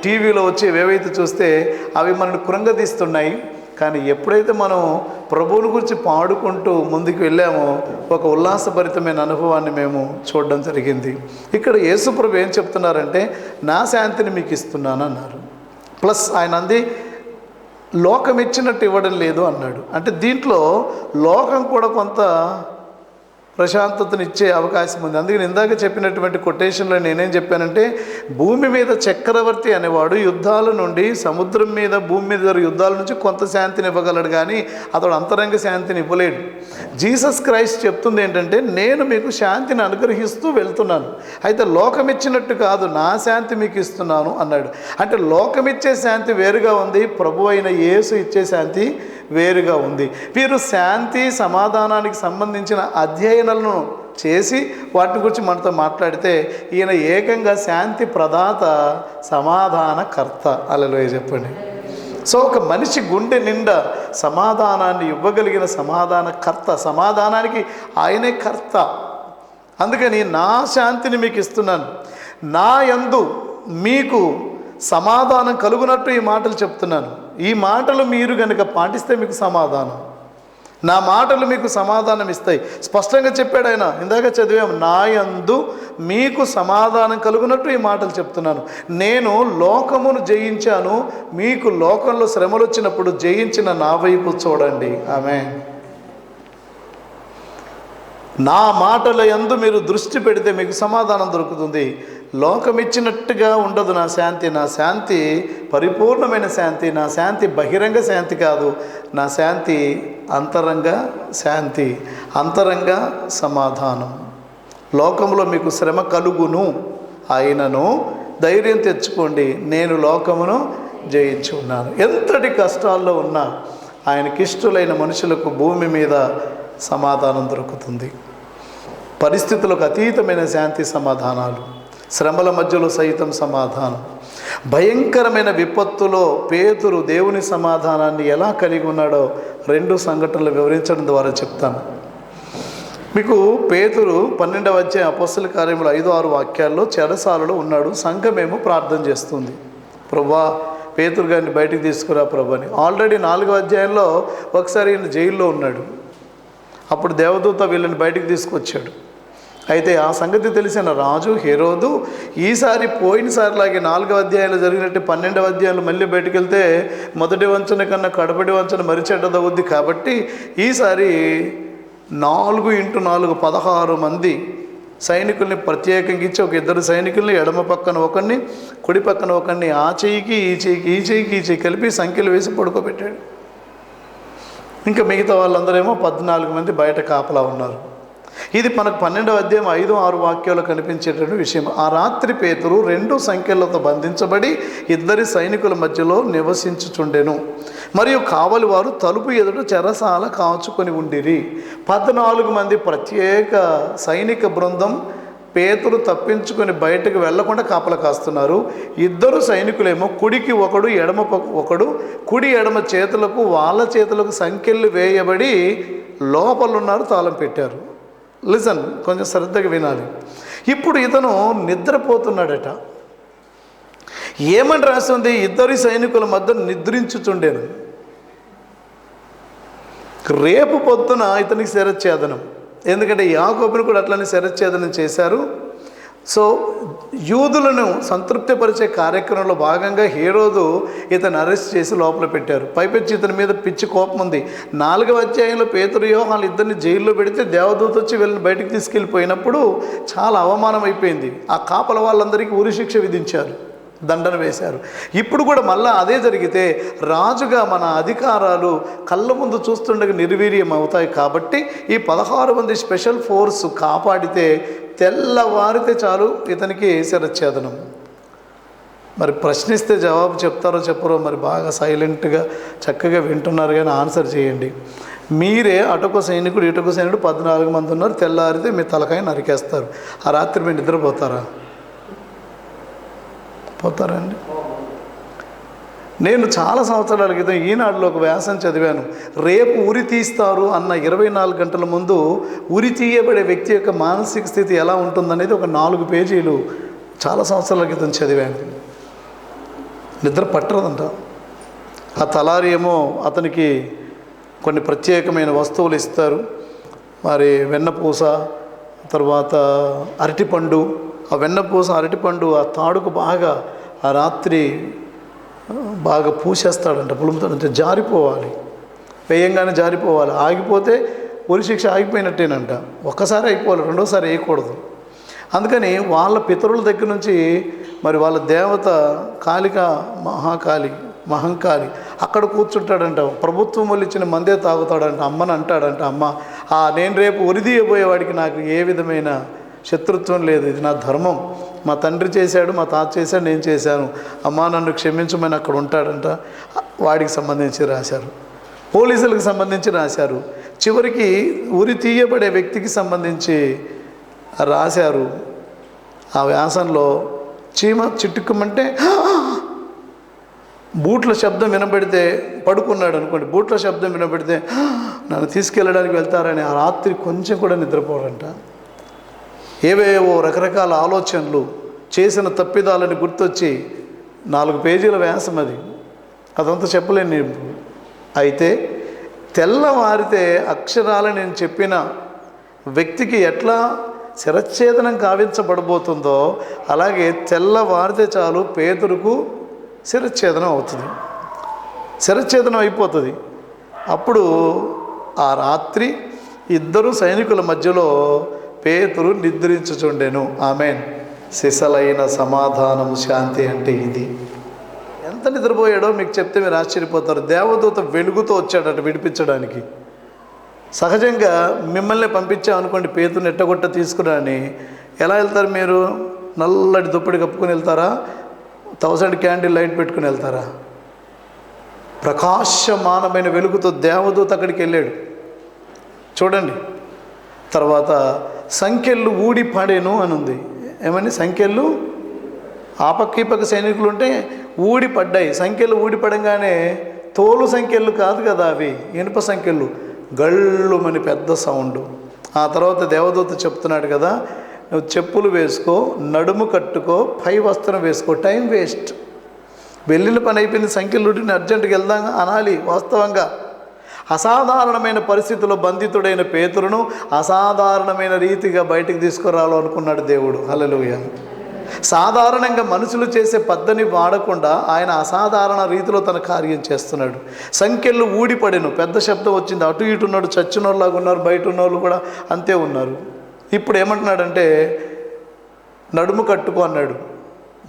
టీవీలో వచ్చేవి ఏవైతే చూస్తే అవి మనల్ని కృంగదీస్తున్నాయి. కానీ ఎప్పుడైతే మనం ప్రభువుని గురించి పాడుకుంటూ ముందుకు వెళ్ళామో ఒక ఉల్లాసభరితమైన అనుభవాన్ని మేము చూడడం జరిగింది. ఇక్కడ యేసుప్రభు ఏం చెప్తున్నారంటే, నా శాంతిని మీకు ఇస్తున్నాను అన్నారు. ప్లస్ ఆయన అంది లోకం ఇచ్చినట్టు ఇవ్వడం లేదు అన్నాడు. అంటే దీంట్లో లోకం కూడా కొంత ప్రశాంతతను ఇచ్చే అవకాశం ఉంది. అందుకని ఇందాక చెప్పినటువంటి కొటేషన్లో నేనేం చెప్పానంటే, భూమి మీద చక్రవర్తి అనేవాడు యుద్ధాల నుండి, సముద్రం మీద భూమి మీద జరిగే యుద్ధాల నుంచి కొంత శాంతిని ఇవ్వగలడు, కానీ అతడు అంతరంగ శాంతిని ఇవ్వలేడు. జీసస్ క్రైస్ట్ చెప్తుంది ఏంటంటే, నేను మీకు శాంతిని అనుగ్రహిస్తూ వెళ్తున్నాను, అయితే లోకం ఇచ్చినట్టు కాదు, నా శాంతి మీకు ఇస్తున్నాను అన్నాడు. అంటే లోకం ఇచ్చే శాంతి వేరుగా ఉంది, ప్రభు అయిన యేసు ఇచ్చే శాంతి వేరుగా ఉంది. వీరు శాంతి సమాధానానికి సంబంధించిన అధ్యయనాలను చేసి వాటి గురించి మనతో మాట్లాడితే, ఈయన ఏకంగా శాంతి ప్రదాత, సమాధానకర్త. హల్లెలూయా చెప్పండి. సో ఒక మనిషి గుండె నిండా సమాధానాన్ని ఇవ్వగలిగిన సమాధానకర్త, సమాధానానికి ఆయనే కర్త. అందుకని నా శాంతిని మీకు ఇస్తున్నాను, నా యందు మీకు సమాధానం కలుగునట్టు ఈ మాటలు చెప్తున్నాను. ఈ మాటలు మీరు కనుక పాటిస్తే మీకు సమాధానం, నా మాటలు మీకు సమాధానం ఇస్తాయి. స్పష్టంగా చెప్పాడు ఆయన, ఇందాక చదివాము, నా యందు మీకు సమాధానం కలుగునట్టు ఈ మాటలు చెప్తున్నాను. నేను లోకమును జయించాను, మీకు లోకంలో శ్రమలు వచ్చినప్పుడు జయించిన నా వైపు చూడండి. ఆమేన్. నా మాటల యందు మీరు దృష్టి పెడితే మీకు సమాధానం దొరుకుతుంది. లోకం ఇచ్చినట్టుగా ఉండదు నా శాంతి. నా శాంతి పరిపూర్ణమైన శాంతి. నా శాంతి బహిరంగ శాంతి కాదు, నా శాంతి అంతరంగ శాంతి, అంతరంగ సమాధానం. లోకంలో మీకు శ్రమ కలుగును, అయినను ధైర్యం తెచ్చుకోండి, నేను లోకమును జయించి ఉన్నాను. ఎంతటి కష్టాల్లో ఉన్నా ఆయనకిష్టులైన మనుషులకు భూమి మీద సమాధానం దొరుకుతుంది. పరిస్థితులకు అతీతమైన శాంతి సమాధానాలు, శ్రమల మధ్యలో సైతం సమాధానం. భయంకరమైన విపత్తులో పేతురు దేవుని సమాధానాన్ని ఎలా కలిగి ఉన్నాడో 2 సంఘటనలు వివరించడం ద్వారా చెప్తాను మీకు. పేతురు 12వ అధ్యాయం అపోస్తల కార్యములు 5-6 వాక్యాల్లో చెరసాలలో ఉన్నాడు. సంఘమేమో ప్రార్థన చేస్తుంది, ప్రభువా పేతురు గారిని బయటికి తీసుకురా ప్రభు అని. ఆల్రెడీ 4వ అధ్యాయంలో ఒకసారి ఈయన జైల్లో ఉన్నాడు, అప్పుడు దేవదూత వీళ్ళని బయటికి తీసుకొచ్చాడు. అయితే ఆ సంగతి తెలిసిన రాజు హెరోదు ఈసారి పోయినసారిలాగే 4వ అధ్యాయంలో జరిగినట్టు 12వ అధ్యాయంలో మళ్ళీ బయటికి వెళ్తే మొదటి వంచన కన్నా కడపటి వంచన మరి చెడ్డదవుద్ది, కాబట్టి ఈసారి 4x4 16 మంది సైనికుల్ని ప్రత్యేకంగా ఇచ్చి, ఒక 2 సైనికుల్ని ఎడమ పక్కన ఒకరిని, కుడి పక్కన ఒకరిని, ఆ చెయ్యికి ఈ చెయ్యికి ఈ చెయ్యికి ఈ చెయ్యి కలిపి సంఖ్యలు వేసి పడుకోబెట్టాడు. ఇంకా మిగతా వాళ్ళందరేమో 14 మంది బయట కాపలా ఉన్నారు. ఇది మనకు 12వ అధ్యాయం 5-6 వాక్యాలు కనిపించేటువంటి విషయం. ఆ రాత్రి పేతురు 2 సంఖ్యలతో బంధించబడి 2 సైనికుల మధ్యలో నివసించుచుండెను. మరియు కావలి వారు తలుపు ఎదుట చెరసాల కాచుకొని ఉండిరి. 14 మంది ప్రత్యేక సైనిక బృందం పేతురు తప్పించుకొని బయటకు వెళ్లకుండా కాపలా కాస్తున్నారు. 2 సైనికులేమో కుడికి ఒకడు, ఎడమ ఒకడు, కుడి ఎడమ చేతులకు వాళ్ళ చేతులకు సంకెళ్ళు వేయబడి లోపలున్నారు, తాళం పెట్టారు. లిజన్, కొంచెం శ్రద్ధగా వినాలి. ఇప్పుడు ఇతను నిద్రపోతున్నాడట. ఏమని రాస్తుంది? 2 సైనికుల మధ్య నిద్రించుచుండేను. రేపు పొద్దున ఇతనికి శిరచ్ఛేదనం, ఎందుకంటే యాకోబును కూడా అట్లనే శిరచ్ఛేదనం చేశారు. సో యూదులను సంతృప్తిపరిచే కార్యక్రమంలో భాగంగా హేరోదు ఇతను అరెస్ట్ చేసి లోపల పెట్టారు. పైపెచ్చి ఇతని మీద పిచ్చి కోపం ఉంది. 4వ అధ్యాయంలో పేతురు యోహాను ఇద్దరిని జైల్లో పెడితే దేవదూత వచ్చి వీళ్ళని బయటికి తీసుకెళ్ళిపోయినప్పుడు చాలా అవమానం అయిపోయింది. ఆ కాపల వాళ్ళందరికీ ఉరిశిక్ష విధించారు, దండన వేశారు. ఇప్పుడు కూడా మళ్ళీ అదే జరిగితే రాజుగా మన అధికారాలు కళ్ళ ముందు చూస్తుండగా నిర్వీర్యం అవుతాయి. కాబట్టి ఈ 16 మంది స్పెషల్ ఫోర్స్ కాపాడితే తెల్లవారితే చాలు ఇతనికి శిరచ్ఛేదనం. మరి ప్రశ్నిస్తే జవాబు చెప్తారో చెప్పరో మరి, బాగా సైలెంట్గా చక్కగా వింటున్నారు కానీ ఆన్సర్ చేయండి. మీరే అటొక సైనికుడు ఇటొక సైనికుడు 14 మంది ఉన్నారు, తెల్లారితే మీ తలకాయ నరికేస్తారు. ఆ రాత్రి మీరు నిద్రపోతారా? పోతారండి? నేను చాలా సంవత్సరాల క్రితం ఈనాడులో ఒక వ్యాసం చదివాను. రేపు ఉరి తీస్తారు అన్న 24 గంటల ముందు ఉరి తీయబడే వ్యక్తి యొక్క మానసిక స్థితి ఎలా ఉంటుందనేది ఒక 4 పేజీలు చాలా సంవత్సరాల క్రితం చదివాను. నిద్ర పట్టరదంట. ఆ తలారి ఏమో అతనికి కొన్ని ప్రత్యేకమైన వస్తువులు ఇస్తారు. మరి వెన్నపూస, తర్వాత అరటిపండు. ఆ వెన్నపూస, అరటిపండు ఆ తాడుకు బాగా ఆ రాత్రి బాగా పూసేస్తాడంట, పులుముతాడంటే జారిపోవాలి, వేయంగానే జారిపోవాలి. ఆగిపోతే ఉరి శిక్ష ఆగిపోయినట్టేనంట. ఒక్కసారి అయిపోవాలి, రెండోసారి వేయకూడదు. అందుకని వాళ్ళ పితరుల దగ్గర నుంచి మరి వాళ్ళ దేవత కాళిక, మహంకాళి అక్కడ కూర్చుంటాడంట. ప్రభుత్వం వాళ్ళు ఇచ్చిన మందే తాగుతాడంట. అమ్మని అంటాడంట, అమ్మ నేను రేపు ఉరిదీయబోయేవాడికి నాకు ఏ విధమైన శత్రుత్వం లేదు, ఇది నా ధర్మం, మా తండ్రి చేశాడు, మా తాత చేశాడు, నేను చేశాను, అమ్మ నన్ను క్షమించమని అక్కడ ఉంటాడంట. వాడికి సంబంధించి రాశారు, పోలీసులకు సంబంధించి రాశారు, చివరికి ఉరి తీయబడే వ్యక్తికి సంబంధించి రాశారు. ఆ వ్యాసంలో చీమ చిట్టుకుమంటే బూట్ల శబ్దం వినబడితే, పడుకున్నాడు అనుకోండి, బూట్ల శబ్దం వినబడితే నన్ను తీసుకెళ్ళడానికి వెళ్తారని ఆ రాత్రి కొంచెం కూడా నిద్రపోడంట. ఏవేవో రకరకాల ఆలోచనలు, చేసిన తప్పిదాలని గుర్తొచ్చి 4 పేజీల వ్యాసం అది. అదంతా చెప్పలేను నేను. అయితే తెల్లవారితే అక్షరాలు నేను చెప్పిన వ్యక్తికి ఎట్లా శిరచ్ఛేదనం కావించబడబోతుందో అలాగే తెల్లవారితే చాలు పేతురుకు శిరచ్ఛేదనం అవుతుంది, శిరచ్ఛేదనం అయిపోతుంది. అప్పుడు ఆ రాత్రి ఇద్దరు సైనికుల మధ్యలో పేతురు నిద్రించుచుండెను. ఆమేన్. సిసలైన సమాధానము, శాంతి అంటే ఇది. ఎంత నిద్రపోయాడో మీకు చెప్తే మీరు ఆశ్చర్యపోతారు. దేవదూత వెలుగుతో వచ్చాడట విడిపించడానికి. సహజంగా మిమ్మల్ని పంపించామనుకోండి, పేతుని ఎట్టగొట్ట తీసుకురాని ఎలా వెళ్తారు మీరు? నల్లటి దుప్పటి కప్పుకొని వెళ్తారా? 1000 క్యాండిల్ లైట్ పెట్టుకుని వెళ్తారా? ప్రకాశమానమైన వెలుగుతో దేవదూత అక్కడికి వెళ్ళాడు. చూడండి. తర్వాత సంఖ్యలు ఊడి పడేను అని ఉంది. ఏమని? సంఖ్యలు ఆ పక్క ఈ పక్క సైనికులు ఉంటే ఊడి పడ్డాయి. సంఖ్యలు ఊడి పడంగానే తోలు సంఖ్యలు కాదు కదా అవి, ఇనుప సంఖ్యలు, గళ్ళుమని పెద్ద సౌండ్. ఆ తర్వాత దేవదూత చెప్తున్నాడు కదా, నువ్వు చెప్పులు వేసుకో, నడుము కట్టుకో, పై వస్త్రం వేసుకో. టైం వేస్ట్, వెళ్ళిన పని అయిపోయింది, సంఖ్యలు ఊడిని అర్జెంటుగా వెళ్దాం అనాలి. వాస్తవంగా అసాధారణమైన పరిస్థితుల్లో బంధితుడైన పేతురును అసాధారణమైన రీతిగా బయటికి తీసుకురావాలనుకున్నాడు దేవుడు. హల్లెలూయా. సాధారణంగా మనుషులు చేసే పద్ధతిని వాడకుండా ఆయన అసాధారణ రీతిలో తన కార్యం చేస్తున్నాడు. సంఖ్యలు ఊడిపడెను, పెద్ద శబ్దం వచ్చింది. అటు ఇటు ఉన్నాడు, చచ్చినోళ్ళలాగా ఉన్నారు, బయట ఉన్నోళ్ళు కూడా అంతే ఉన్నారు. ఇప్పుడు ఏమంటున్నాడంటే నడుము కట్టుకో అన్నాడు.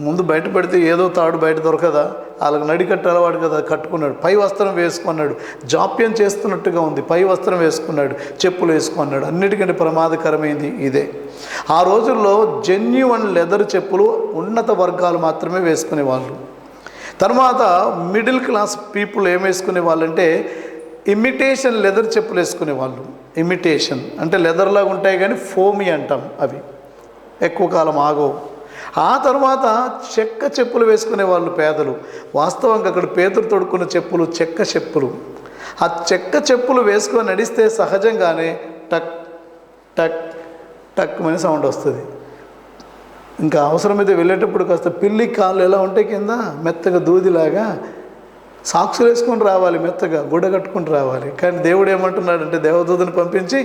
ముందు బయట పెడితే ఏదో తాడు బయట దొరకదా, వాళ్ళకి నడికట్టు అలవాడు కదా, కట్టుకున్నాడు. పై వస్త్రం వేసుకున్నాడు, జాప్యం చేస్తున్నట్టుగా ఉంది. పై వస్త్రం వేసుకున్నాడు, చెప్పులు వేసుకున్నాడు. అన్నిటికంటే ప్రమాదకరమైంది ఇదే. ఆ రోజుల్లో జెన్యూన్ లెదర్ చెప్పులు ఉన్నత వర్గాలు మాత్రమే వేసుకునేవాళ్ళు. తర్వాత మిడిల్ క్లాస్ పీపుల్ ఏం వేసుకునే వాళ్ళంటే ఇమిటేషన్ లెదర్ చెప్పులు వేసుకునేవాళ్ళు. ఇమిటేషన్ అంటే లెదర్లాగా ఉంటాయి కానీ ఫోమీ అంటాం, అవి ఎక్కువ కాలం ఆగవు. ఆ తర్వాత చెక్క చెప్పులు వేసుకునే వాళ్ళు పేదలు. వాస్తవంగా అక్కడ పేదలు తొడుక్కున్న చెప్పులు చెక్క చెప్పులు. ఆ చెక్క చెప్పులు వేసుకొని నడిస్తే సహజంగానే టక్ టక్ టక్ అని సౌండ్ వస్తుంది. ఇంకా అవసరమైతే వెళ్ళేటప్పుడు కాస్త పిల్లి కాళ్ళు ఎలా ఉంటాయి కింద మెత్తగా దూదిలాగా సాక్సులు వేసుకొని రావాలి, మెత్తగా గుడ్డ కట్టుకుని రావాలి. కానీ దేవుడు ఏమంటున్నాడంటే దేవదూతని పంపించి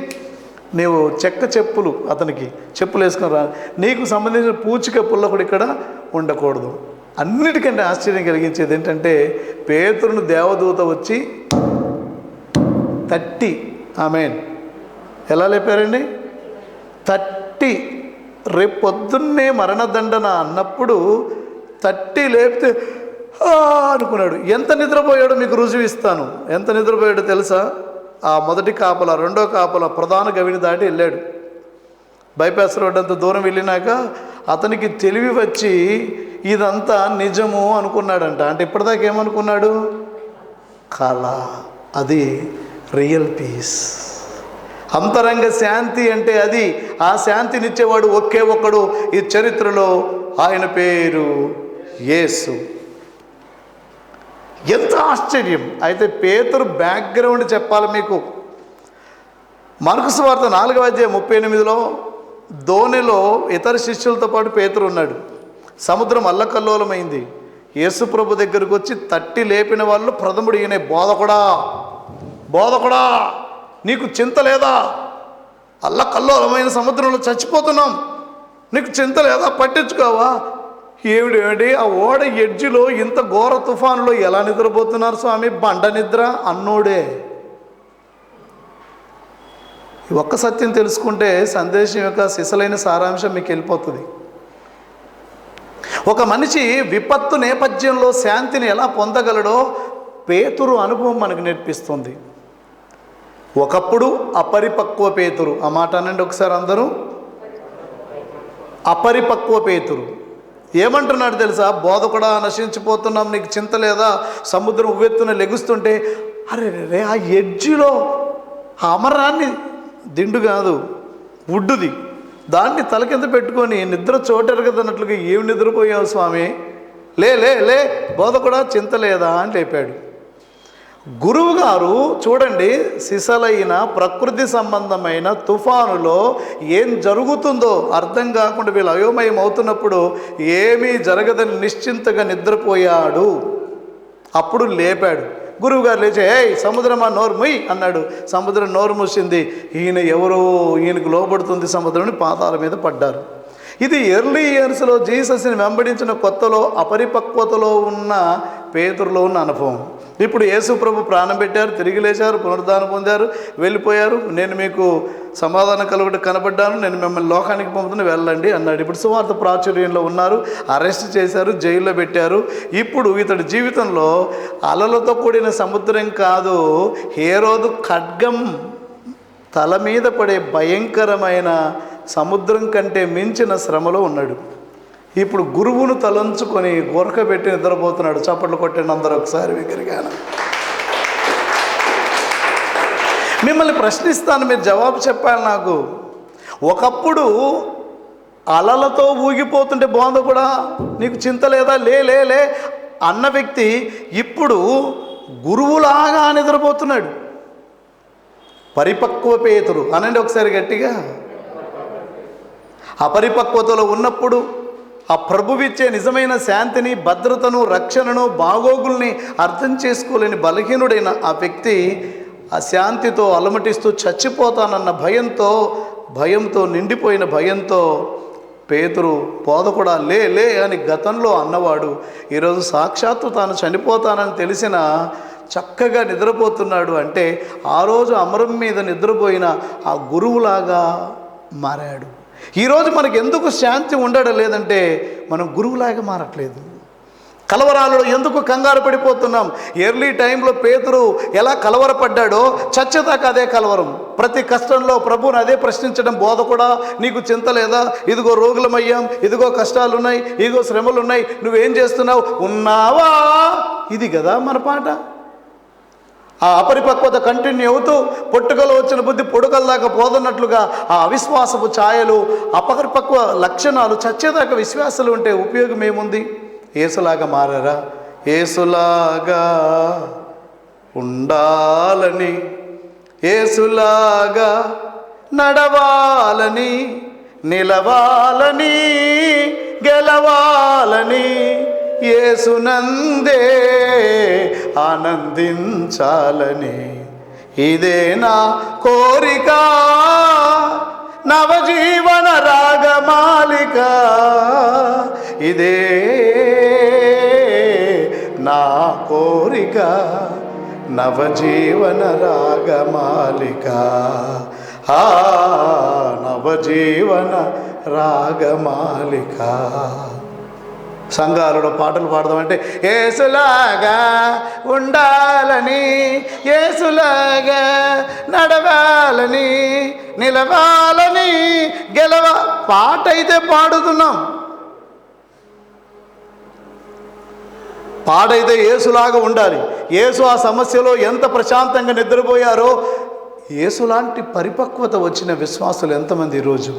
నీవు చెక్క చెప్పులు, అతనికి చెప్పులు వేసుకొని రా, నీకు సంబంధించిన పూచిక పుల్ల కూడా ఇక్కడ ఉండకూడదు. అన్నిటికంటే ఆశ్చర్యం కలిగించేది ఏంటంటే పేతురును దేవదూత వచ్చి తట్టి, ఆమేన్, ఎలా లేపారండి? తట్టి. రేపు పొద్దున్నే మరణదండన అన్నప్పుడు తట్టి లేపితే అనుకున్నాడు. ఎంత నిద్రపోయాడో మీకు రుజువు ఇస్తాను. ఎంత నిద్రపోయాడో తెలుసా? ఆ మొదటి కాపల, రెండో కాపల ప్రధాన గవిని దాటి వెళ్ళాడు. బైపాస్ రోడ్ అంత దూరం వెళ్ళినాక అతనికి తెలివి వచ్చి ఇదంతా నిజము అనుకున్నాడంట. అంటే ఇప్పటిదాకా ఏమనుకున్నాడు? కళ. అది రియల్ పీస్. అంతరంగ శాంతి అంటే అది. ఆ శాంతినిచ్చేవాడు ఒకే ఒక్కడు ఈ చరిత్రలో, ఆయన పేరు యేసు. ఎంత ఆశ్చర్యం! అయితే పేతురు బ్యాక్గ్రౌండ్ చెప్పాలి మీకు. మార్కు సువార్త 4:38 దోణిలో ఇతర శిష్యులతో పాటు పేతురు ఉన్నాడు. సముద్రం అల్లకల్లోలమైంది. యేసు ప్రభు దగ్గరకు వచ్చి తట్టి లేపిన వాళ్ళు ప్రథముడు ఈయన, బోధకుడా బోధకుడా నీకు చింత లేదా? అల్లకల్లోలమైన సముద్రంలో చచ్చిపోతున్నాం, నీకు చింత లేదా? పట్టించుకోవా? ఏమిటి ఆ ఓడ ఎడ్జిలో ఇంత ఘోర తుఫానులో ఎలా నిద్రపోతున్నారు స్వామి? బండ నిద్ర అన్నోడే. ఈ ఒక్క సత్యం తెలుసుకుంటే సందేశం యొక్క సిసలైన సారాంశం మీకు వెళ్ళిపోతుంది. ఒక మనిషి విపత్తు నేపథ్యంలో శాంతిని ఎలా పొందగలడో పేతురు అనుభవం మనకు నేర్పిస్తుంది. ఒకప్పుడు అపరిపక్వ పేతురు, ఆ మాట అనండి ఒకసారి అందరూ. అపరిపక్వ పేతురు ఏమంటున్నాడు తెలుసా? బోధకుడా నశించిపోతున్నాం, నీకు చింత లేదా? సముద్రం ఉవ్వెత్తున లెగుస్తుంటే, అరే రే ఆ ఎడ్జిలో ఆ అమరాన్ని, దిండు కాదు వుడ్డుది, దాన్ని తల కింద పెట్టుకొని నిద్ర చోటెరగదన్నట్లుగా ఏమి నిద్రపోయావు స్వామి? లే లే లే బోధకుడా చింత లేదా అని లేపాడు. గురువు గారు చూడండి, సిసలైన ప్రకృతి సంబంధమైన తుఫానులో ఏం జరుగుతుందో అర్థం కాకుండా వీళ్ళు అయోమయం అవుతున్నప్పుడు ఏమీ జరగదని నిశ్చింతగా నిద్రపోయాడు. అప్పుడు లేపాడు. గురువుగారు లేచి, ఏయ్ సముద్రమా నోరు ముయ్ అన్నాడు. సముద్రం నోరు మూసింది. ఈయన ఎవరో, ఈయనకు లోబడుతుంది సముద్రం, పాదాల మీద పడ్డారు. ఇది ఎర్లీ ఇయర్స్లో జీసస్ని వెంబడించిన కొత్తలో అపరిపక్వతలో ఉన్న పేతురులో ఉన్న అనుభవం. ఇప్పుడు యేసు ప్రభు ప్రాణం పెట్టారు, తిరిగి లేచారు, పునరుద్ధానం పొందారు, వెళ్ళిపోయారు. నేను మీకు సమాధానం కలుగుట కనబడ్డాను, నేను మిమ్మల్ని లోకానికి పంపుతున్న వెళ్ళండి అన్నాడు. ఇప్పుడు సువార్త ప్రాచుర్యంలో ఉన్నారు, అరెస్ట్ చేశారు, జైల్లో పెట్టారు. ఇప్పుడు ఇతడి జీవితంలో అలలతో కూడిన సముద్రం కాదు, హేరోదు ఖడ్గం తల మీద పడే భయంకరమైన సముద్రం కంటే మించిన శ్రమలో ఉన్నాడు. ఇప్పుడు గురువును తలంచుకొని గొరకబెట్టి నిద్రపోతున్నాడు. చప్పట్లు కొట్టండి అందరూ ఒకసారి విగ్రహాన్ని. మిమ్మల్ని ప్రశ్నిస్తాను, మీరు జవాబు చెప్పాలి నాకు. ఒకప్పుడు అలలతో ఊగిపోతుంటే బోధకుడా నీకు చింత లేదా? లే లే లే అన్న వ్యక్తి ఇప్పుడు గురువులాగా నిద్రపోతున్నాడు. పరిపక్వ పేతురు అనండి ఒకసారి గట్టిగా. అపరిపక్వతలో ఉన్నప్పుడు ఆ ప్రభువిచ్చే నిజమైన శాంతిని, భద్రతను, రక్షణను, బాగోగుల్ని అర్థం చేసుకోలేని బలహీనుడైన ఆ వ్యక్తి ఆ శాంతితో అలమటిస్తూ చచ్చిపోతానన్న భయంతో నిండిపోయిన భయంతో పేతురు బోధకుడా లే లే అని గతంలో అన్నవాడు ఈరోజు సాక్షాత్తు తాను చనిపోతానని తెలిసిన చక్కగా నిద్రపోతున్నాడు. అంటే ఆ రోజు అమరం మీద నిద్రపోయిన ఆ గురువులాగా మారాడు. ఈరోజు మనకు ఎందుకు శాంతి ఉండడం లేదంటే మనం గురువులాగా మారట్లేదు. కలవరాలలో ఎందుకు కంగారు పడిపోతున్నాం? ఎర్లీ టైంలో పేతురు ఎలా కలవరపడ్డాడో చచ్చేదాకా అదే కలవరం. ప్రతి కష్టంలో ప్రభువుని అదే ప్రశ్నించడం, బోధకుడా నీకు చింత లేదా? ఇదిగో రోగులమయ్యాం, ఇదిగో కష్టాలున్నాయి, ఇదిగో శ్రమలున్నాయి, నువ్వేం చేస్తున్నావు? ఉన్నావా? ఇది కదా మన పాట. ఆ అపరిపక్వత కంటిన్యూ అవుతూ పొట్టుకలో వచ్చిన బుద్ధి పొడుకల దాకా పోదన్నట్లుగా ఆ అవిశ్వాసపు ఛాయలు, అపరిపక్వ లక్షణాలు చచ్చేదాకా విశ్వాసాలు ఉంటే ఉపయోగం ఏముంది? యేసులాగా మారారా? యేసులాగా ఉండాలని, యేసులాగా నడవాలని, నిలవాలని, గెలవాలని, యేసునందే ఆనందించాలని, ఇదే నా కోరిక, నవజీవన రాగమాలిక, ఇదే నా కోరిక, నవజీవన రాగమాలిక, నవజీవన రాగమాలిక. సంఘాలలో పాటలు పాడదామంటే యేసులాగా ఉండాలని, యేసులాగా నడవాలని, నిలవాలని, పాట అయితే పాడుతున్నాం. పాడైతే యేసులాగా ఉండాలి. యేసు ఆ సమస్యలో ఎంత ప్రశాంతంగా నిద్రపోయారో, యేసులాంటి పరిపక్వత వచ్చిన విశ్వాసులు ఎంతమంది ఈరోజు?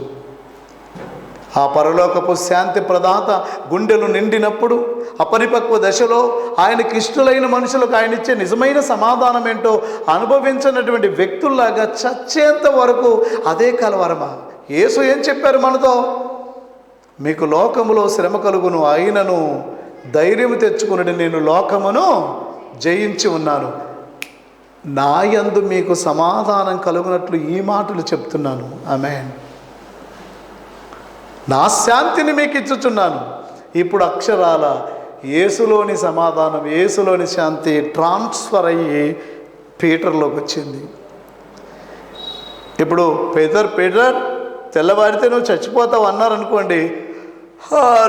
ఆ పరలోకపు శాంతి ప్రదాత గుండెలు నిండినప్పుడు అపరిపక్వ దశలో ఆయనకి ఇష్టలైన మనుషులకు ఆయన ఇచ్చే నిజమైన సమాధానం ఏంటో అనుభవించినటువంటి వ్యక్తుల్లాగా చచ్చేంత వరకు అదే కలవరమా? యేసు ఏం చెప్పారు మనతో? మీకు లోకములో శ్రమ కలుగును, అయినను ధైర్యం తెచ్చుకుని నేను లోకమును జయించి ఉన్నాను, నా యందు మీకు సమాధానం కలుగునట్లు ఈ మాటలు చెప్తున్నాను. ఆమేన్. నా శాంతిని మీకు ఇచ్చుచున్నాను. ఇప్పుడు అక్షరాల యేసులోని సమాధానం, యేసులోని శాంతి ట్రాన్స్ఫర్ అయ్యి పీటర్లోకి వచ్చింది. ఇప్పుడు పీటర్ తెల్లవారితే నువ్వు చచ్చిపోతావు అన్నారనుకోండి,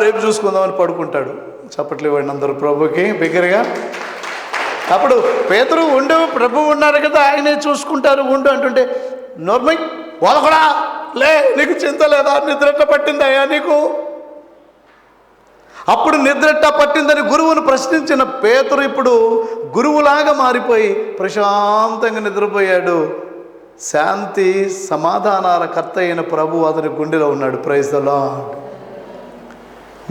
రేపు చూసుకుందామని పడుకుంటాడు. చప్పట్లు ఇవ్వండి అందరూ ప్రభుకి బిగ్గరగా. అప్పుడు పేతురు ఉండు, ప్రభు ఉన్నారు కదా, ఆయనే చూసుకుంటారు ఉండు అంటుంటే, నోర్మై వాళ్ళకడా లే, నీకు చింత లేదా? నిద్రట్ట పట్టిందయ్యా నీకు? అప్పుడు నిద్రట్ట పట్టిందని గురువును ప్రశ్నించిన పేతురు ఇప్పుడు గురువులాగా మారిపోయి ప్రశాంతంగా నిద్రపోయాడు. శాంతి సమాధానాల కర్త అయిన ప్రభు అతని గుండెలో ఉన్నాడు. Praise the Lord.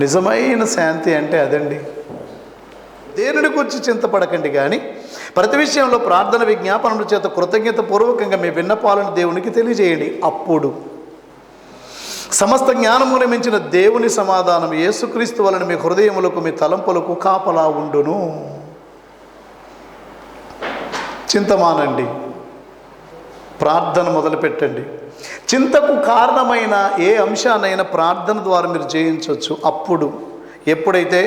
నిజమైన శాంతి అంటే అదండి. దేనిని గురించి చింతపడకండి, కానీ ప్రతి విషయంలో ప్రార్థన విజ్ఞాపనముల చేత కృతజ్ఞత పూర్వకంగా మీ విన్నపాలను దేవునికి తెలియజేయండి. అప్పుడు సమస్త జ్ఞానమును మించిన దేవుని సమాధానం యేసుక్రీస్తు వలన మీ హృదయములకు మీ తలంపులకు కాపలా ఉండును. చింతమానండి, ప్రార్థన మొదలుపెట్టండి. చింతకు కారణమైన ఏ అంశానైనా ప్రార్థన ద్వారా మీరు జయించవచ్చు. అప్పుడు ఎప్పుడైతే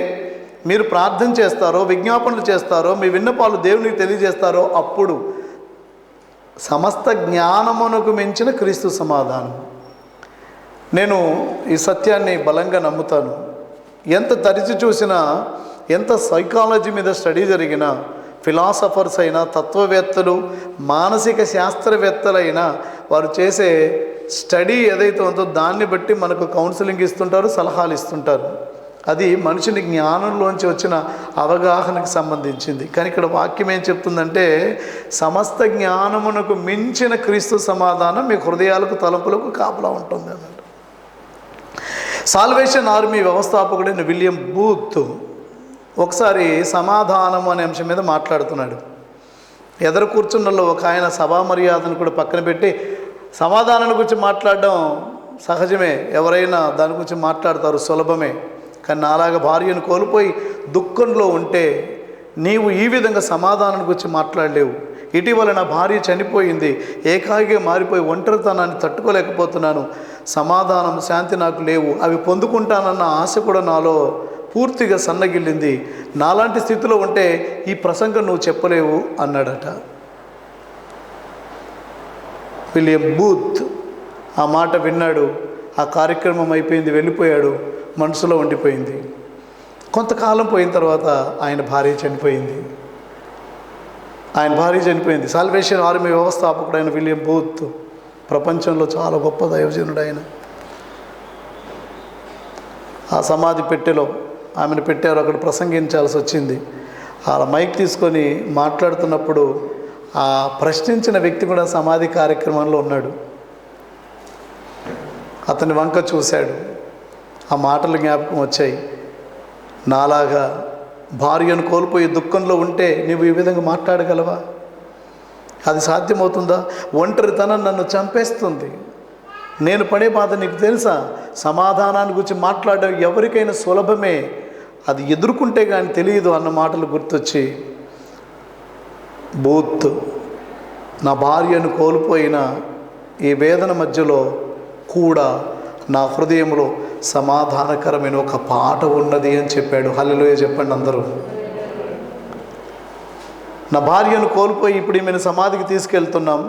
మీరు ప్రార్థన చేస్తారో, విజ్ఞాపనలు చేస్తారో, మీ విన్నపాలు దేవునికి తెలియజేస్తారో, అప్పుడు సమస్త జ్ఞానమునకు మించిన క్రీస్తు సమాధానం. నేను ఈ సత్యాన్ని బలంగా నమ్ముతాను. ఎంత తరిచి చూసినా, ఎంత సైకాలజీ మీద స్టడీ జరిగినా, ఫిలాసఫర్స్ అయినా, తత్వవేత్తలు, మానసిక శాస్త్రవేత్తలైనా వారు చేసే స్టడీ ఏదైతే ఉందో దాన్ని బట్టి మనకు కౌన్సిలింగ్ ఇస్తుంటారు, సలహాలు ఇస్తుంటారు. అది మనిషిని జ్ఞానంలోంచి వచ్చిన అవగాహనకు సంబంధించింది. కానీ ఇక్కడ వాక్యం ఏం చెప్తుందంటే, సమస్త జ్ఞానమునకు మించిన క్రీస్తు సమాధానం మీ హృదయాలకు తలంపులకు కాపలా ఉంటుంది అన్నట్టు. సాల్వేషన్ ఆర్మీ వ్యవస్థాపకుడైన విలియం బూత్ ఒకసారి సమాధానం అనే అంశం మీద మాట్లాడుతున్నాడు. ఎదురు కూర్చున్నలో ఒక ఆయన సభా మర్యాదను కూడా పక్కన పెట్టి సమాధానాన్ని గురించి మాట్లాడడం సహజమే, ఎవరైనా దాని గురించి మాట్లాడతారు, సులభమే. కానీ నాలాగా భార్యను కోల్పోయి దుఃఖంలో ఉంటే నీవు ఈ విధంగా సమాధానం గురించి మాట్లాడలేవు. ఇటీవల నా భార్య చనిపోయింది, ఏకాకిగా మారిపోయి ఒంటరితనాన్ని తట్టుకోలేకపోతున్నాను, సమాధానం శాంతి నాకు లేవు, అవి పొందుకుంటానన్న ఆశ కూడా నాలో పూర్తిగా సన్నగిల్లింది. నాలాంటి స్థితిలో ఉంటే ఈ ప్రసంగం నువ్వు చెప్పలేవు అన్నాడట విలియం బూత్. ఆ మాట విన్నాడు, ఆ కార్యక్రమం అయిపోయింది, వెళ్ళిపోయాడు, మనసులో ఉండిపోయింది. కొంతకాలం పోయిన తర్వాత ఆయన భార్య చనిపోయింది. సాల్వేషన్ ఆర్మీ వ్యవస్థాపకుడైన విలియం బూత్ ప్రపంచంలో చాలా గొప్ప దైవజనుడు ఆయన. ఆ సమాధి పెట్టెలో ఆమెను పెట్టారు, అక్కడ ప్రసంగించాల్సి వచ్చింది. ఆ మైక్ తీసుకొని మాట్లాడుతున్నప్పుడు ఆ ప్రశ్నించిన వ్యక్తి కూడా సమాధి కార్యక్రమంలో ఉన్నాడు. అతని వంక చూశాడు, ఆ మాటలు జ్ఞాపకం వచ్చాయి. నాలాగా భార్యను కోల్పోయి దుఃఖంలో ఉంటే నీవు ఈ విధంగా మాట్లాడగలవా? అది సాధ్యమవుతుందా? ఒంటరితనం నన్ను చంపేస్తుంది, నేను పడే బాధ నీకు తెలుసా? సమాధానాన్ని గురించి మాట్లాడడం ఎవరికైనా సులభమే, అది ఎదుర్కొంటే కానీ తెలియదు అన్న మాటలు గుర్తొచ్చి, బూత్ నా భార్యను కోల్పోయిన ఈ వేదన మధ్యలో కూడా నా హృదయంలో సమాధానకరమైన ఒక పాట ఉన్నది అని చెప్పాడు. హల్లెలూయా చెప్పండి అందరూ. నా భార్యను కోల్పోయి ఇప్పుడు ఈమెను సమాధికి తీసుకెళ్తున్నాం,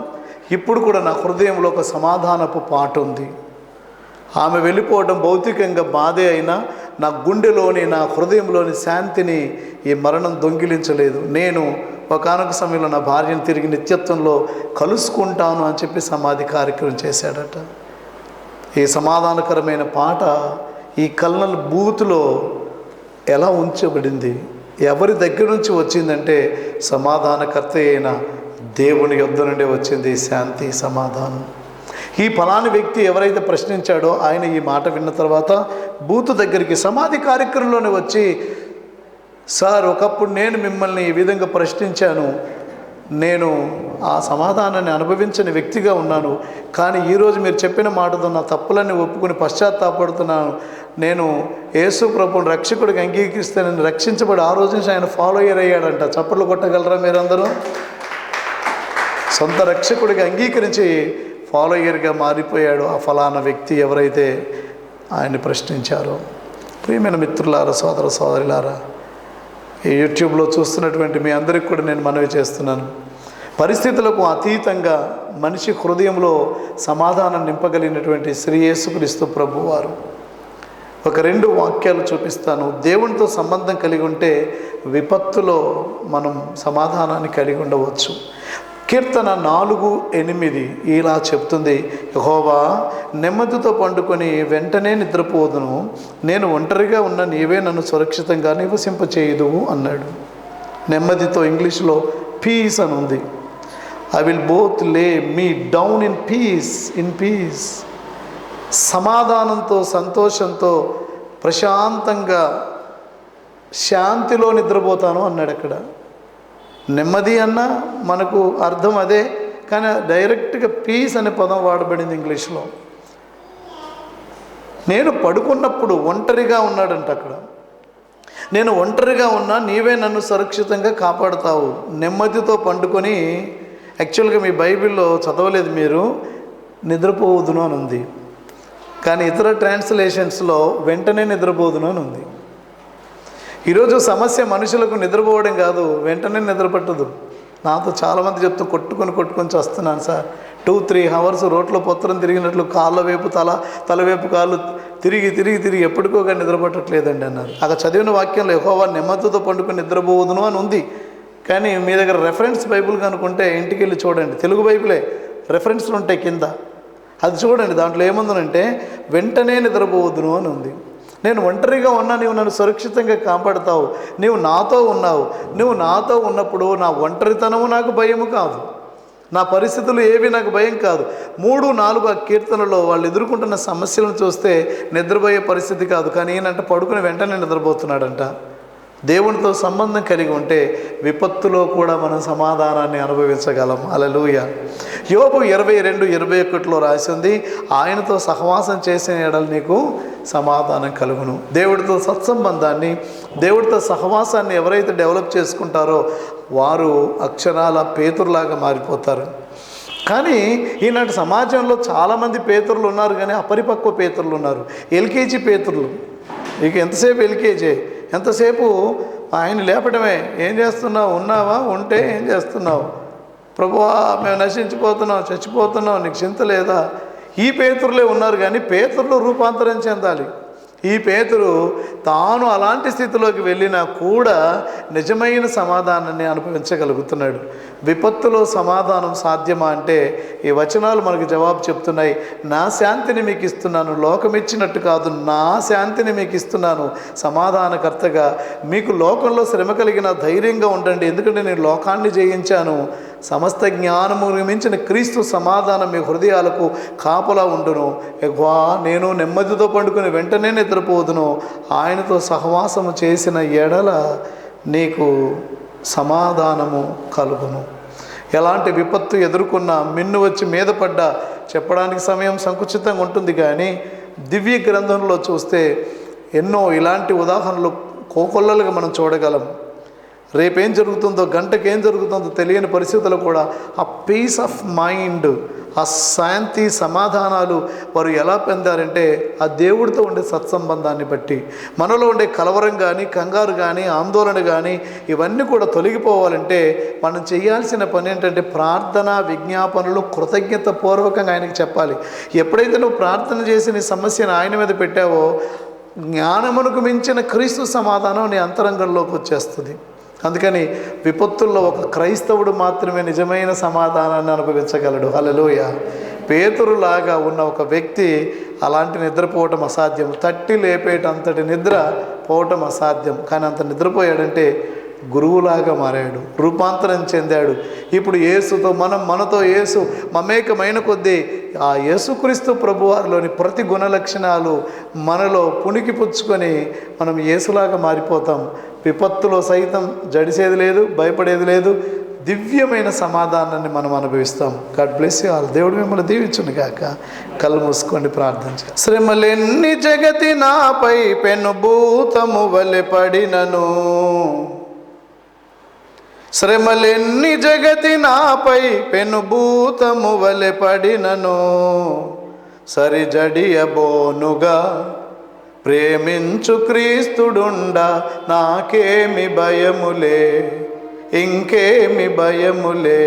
ఇప్పుడు కూడా నా హృదయంలో ఒక సమాధానపు పాట ఉంది. ఆమె వెళ్ళిపోవడం భౌతికంగా బాధే అయినా నా గుండెలోని, నా హృదయంలోని శాంతిని ఈ మరణం దొంగిలించలేదు. నేను ఒకానొక సమయంలో నా భార్యను తిరిగి నిత్యత్వంలో కలుసుకుంటాను అని చెప్పి సమాధి కార్యక్రమం చేశాడట. ఈ సమాధానకరమైన పాట ఈ కల్నల్ బూత్లో ఎలా ఉంచబడింది, ఎవరి దగ్గర నుంచి వచ్చిందంటే సమాధానకర్త అయిన దేవుని యొద్ద నుండి వచ్చింది శాంతి, సమాధానం. ఈ ఫలాని వ్యక్తి ఎవరైతే ప్రశ్నించాడో ఆయన ఈ మాట విన్న తర్వాత బూతు దగ్గరికి సమాధి కార్యక్రమంలోనే వచ్చి, సార్ ఒకప్పుడు నేను మిమ్మల్ని ఈ విధంగా ప్రశ్నించాను, నేను ఆ సమాధానాన్ని అనుభవించని వ్యక్తిగా ఉన్నాను, కానీ ఈరోజు మీరు చెప్పిన మాటతో నా తప్పులన్నీ ఒప్పుకుని పశ్చాత్తాపడుతున్నాను, నేను యేసు ప్రభువుని రక్షకుడికి అంగీకరిస్తే నేను రక్షించబడి ఆ రోజు నుంచి ఆయన ఫాలోయర్ అయ్యాడంట. చప్పట్లు కొట్టగలరా మీరందరూ? సొంత రక్షకుడికి అంగీకరించి ఫాలోయర్గా మారిపోయాడు ఆ ఫలానా వ్యక్తి ఎవరైతే ఆయన్ని ప్రశ్నించారో. ప్రియమైన మిత్రులారా, సోదర సోదరులారా, ఈ యూట్యూబ్లో చూస్తున్నటువంటి మీ అందరికీ కూడా నేను మనవి చేస్తున్నాను, పరిస్థితులకు అతీతంగా మనిషి హృదయంలో సమాధానం నింపగలిగినటువంటి శ్రీ యేసుక్రీస్తు ప్రభువారు ఒక 2 వాక్యాలు చూపిస్తాను. దేవునితో సంబంధం కలిగి ఉంటే విపత్తులో మనం సమాధానాన్ని కలిగి ఉండవచ్చు. కీర్తన 4:8 ఇలా చెప్తుంది, యెహోవా నెమ్మదితో పండుకొని వెంటనే నిద్రపోదును, నేను ఒంటరిగా ఉన్న నీవే నన్ను సురక్షితంగా నివసింపచేయుదువు అన్నాడు. నెమ్మదితో ఇంగ్లీష్లో పీస్ అని ఉంది. ఐ విల్ బోత్ లే మీ డౌన్ ఇన్ పీస్. సమాధానంతో, సంతోషంతో, ప్రశాంతంగా, శాంతిలో నిద్రపోతాను అన్నాడు. అక్కడ నెమ్మది అన్న మనకు అర్థం అదే, కానీ డైరెక్ట్గా పీస్ అనే పదం వాడబడింది ఇంగ్లీష్లో. నేను పడుకున్నప్పుడు ఒంటరిగా ఉన్నాడంట అక్కడ. నేను ఒంటరిగా ఉన్నా నీవే నన్ను సురక్షితంగా కాపాడుతావు. నెమ్మదితో పండుకొని, యాక్చువల్గా మీ బైబిల్లో చదవలేదు మీరు, నిద్రపోవదును అని ఉంది, కానీ ఇతర ట్రాన్స్లేషన్స్లో వెంటనే నిద్రపోదును అని ఉంది. ఈరోజు సమస్య మనుషులకు నిద్రపోవడం కాదు, వెంటనే నిద్రపట్టదు. నాతో చాలామంది చెప్తూ కొట్టుకొని వస్తున్నాను సార్, 2-3 అవర్స్ రోడ్లో పొత్తరం తిరిగినట్లు కాళ్ళ వైపు తలవైపు కాళ్ళు తిరిగి ఎప్పటికోగా నిద్రపట్టట్లేదండి అన్నారు. అక్కడ చదివిన వాక్యంలో యెహోవా నెమ్మదితో పండుకొని నిద్రపోవదును అని ఉంది, కానీ మీ దగ్గర రెఫరెన్స్ బైబిల్ కనుకుంటే ఇంటికి వెళ్ళి చూడండి, తెలుగు బైబిలే, రెఫరెన్స్లు ఉంటాయి కింద, అది చూడండి. దాంట్లో ఏముందనంటే వెంటనే నిద్రపోవద్దును అని ఉంది. నేను ఒంటరిగా ఉన్నా, నీవు నన్ను సురక్షితంగా కాపాడుతావు, నీవు నాతో ఉన్నావు. నువ్వు నాతో ఉన్నప్పుడు నా ఒంటరితనము నాకు భయము కాదు, నా పరిస్థితులు ఏవి నాకు భయం కాదు. 3-4 ఆ కీర్తనలో వాళ్ళు ఎదుర్కొంటున్న సమస్యలను చూస్తే నిద్రపోయే పరిస్థితి కాదు, కానీ ఈయనంట పడుకుని వెంటనే నిద్రపోతున్నాడంట. దేవునితో సంబంధం కలిగి ఉంటే విపత్తులో కూడా మనం సమాధానాన్ని అనుభవించగలం. హల్లెలూయా. యోబు 22:21 రాసింది, ఆయనతో సహవాసం చేసిన ఎడల నీకు సమాధానం కలుగును. దేవుడితో సత్సంబంధాన్ని, దేవుడితో సహవాసాన్ని ఎవరైతే డెవలప్ చేసుకుంటారో వారు అక్షరాల పేతురులాగా మారిపోతారు. కానీ ఈనాటి సమాజంలో చాలామంది పేతురులు ఉన్నారు, కానీ అపరిపక్వ పేతురులు ఉన్నారు, ఎల్కేజీ పేతురులు. ఇక ఎంతసేపు ఎల్కేజీ, ఎంతసేపు ఆయన లేపడమే. ఏం చేస్తున్నావు? ఉన్నావా? ఉంటే ఏం చేస్తున్నావు? ప్రభువా మేము నశించిపోతున్నాం, చచ్చిపోతున్నాం, నీకు చింత లేదా? ఈ పేతురులే ఉన్నారు, కానీ పేతురులు రూపాంతరం చెందాలి. ఈ పేతురు తాను అలాంటి స్థితిలోకి వెళ్ళినా కూడా నిజమైన సమాధానాన్ని అనుభవించగలుగుతున్నాడు. విపత్తులో సమాధానం సాధ్యమా అంటే ఈ వచనాలు మనకు జవాబు చెప్తున్నాయి. నా శాంతిని మీకు ఇస్తున్నాను, లోకం ఇచ్చినట్టు కాదు, నా శాంతిని మీకు ఇస్తున్నాను. సమాధానకర్తగా మీకు లోకంలో శ్రమ కలిగిన ధైర్యంగా ఉండండి, ఎందుకంటే నేను లోకాన్ని జయించాను. సమస్త జ్ఞానము మించిన క్రీస్తు సమాధానం మీ హృదయాలకు కాపలా ఉండును. యెహోవా నేను నెమ్మదితో పండుకొని వెంటనే నిద్రపోదును, ఆయనతో సహవాసము చేసిన ఎడల నీకు సమాధానము కలుగును. ఎలాంటి విపత్తు ఎదుర్కొన్నా, మిన్ను వచ్చి మీద పడ్డా చెప్పడానికి సమయం సంకుచితంగా ఉంటుంది, కానీ దివ్య గ్రంథంలో చూస్తే ఎన్నో ఇలాంటి ఉదాహరణలు కోకొల్లలుగా మనం చూడగలం. రేపేం జరుగుతుందో, గంటకి ఏం జరుగుతుందో తెలియని పరిస్థితుల్లో కూడా ఆ పీస్ ఆఫ్ మైండ్, ఆ శాంతి, సమాధానాలు వారు ఎలా పొందారంటే ఆ దేవుడితో ఉండే సత్సంబంధాన్ని బట్టి. మనలో ఉండే కలవరం కానీ, కంగారు కానీ, ఆందోళన కానీ ఇవన్నీ కూడా తొలగిపోవాలంటే మనం చేయాల్సిన పని ఏంటంటే ప్రార్థన, విజ్ఞాపనలు కృతజ్ఞత పూర్వకంగా ఆయనకి చెప్పాలి. ఎప్పుడైతే నువ్వు ప్రార్థన చేసి నీ సమస్యను ఆయన మీద పెట్టావో జ్ఞానమునకు మించిన క్రీస్తు సమాధానం నీ అంతరంగంలోకి వచ్చేస్తుంది. అందుకని విపత్తుల్లో ఒక క్రైస్తవుడు మాత్రమే నిజమైన సమాధానాన్ని అనుభవించగలడు. హల్లెలూయా. పేతురులాగా ఉన్న ఒక వ్యక్తి అలాంటి నిద్రపోవటం అసాధ్యం. తట్టి లేపేటంతటి నిద్ర పోవటం అసాధ్యం, కానీ అంత నిద్రపోయాడంటే గురువులాగా మారాడు, రూపాంతరం చెందాడు. ఇప్పుడు యేసుతో మనతో యేసు మమేకమైన కొద్దీ ఆ యేసుక్రీస్తు ప్రభువారిలోని ప్రతి గుణ లక్షణాలు మనలో పుణికి పుచ్చుకొని మనం యేసులాగా మారిపోతాం. విపత్తులో సైతం జడిసేది లేదు, భయపడేది లేదు. దివ్యమైన సమాధానాన్ని మనం అనుభవిస్తాం. God bless you all. దేవుడు మిమ్మల్ని దీవించును గాక. కళ్ళు మూసుకోండి, ప్రార్థన చేయండి. శ్రమలెన్ని జగతి నాపై పెనుభూతము వలె పడినను, శ్రమలెన్ని జగతి నాపై పెనుభూతము వలె పడినను, సరిజడియబోనుగా ప్రేమించు క్రీస్తుడుండా నాకేమి భయములే, ఇంకేమి భయములే.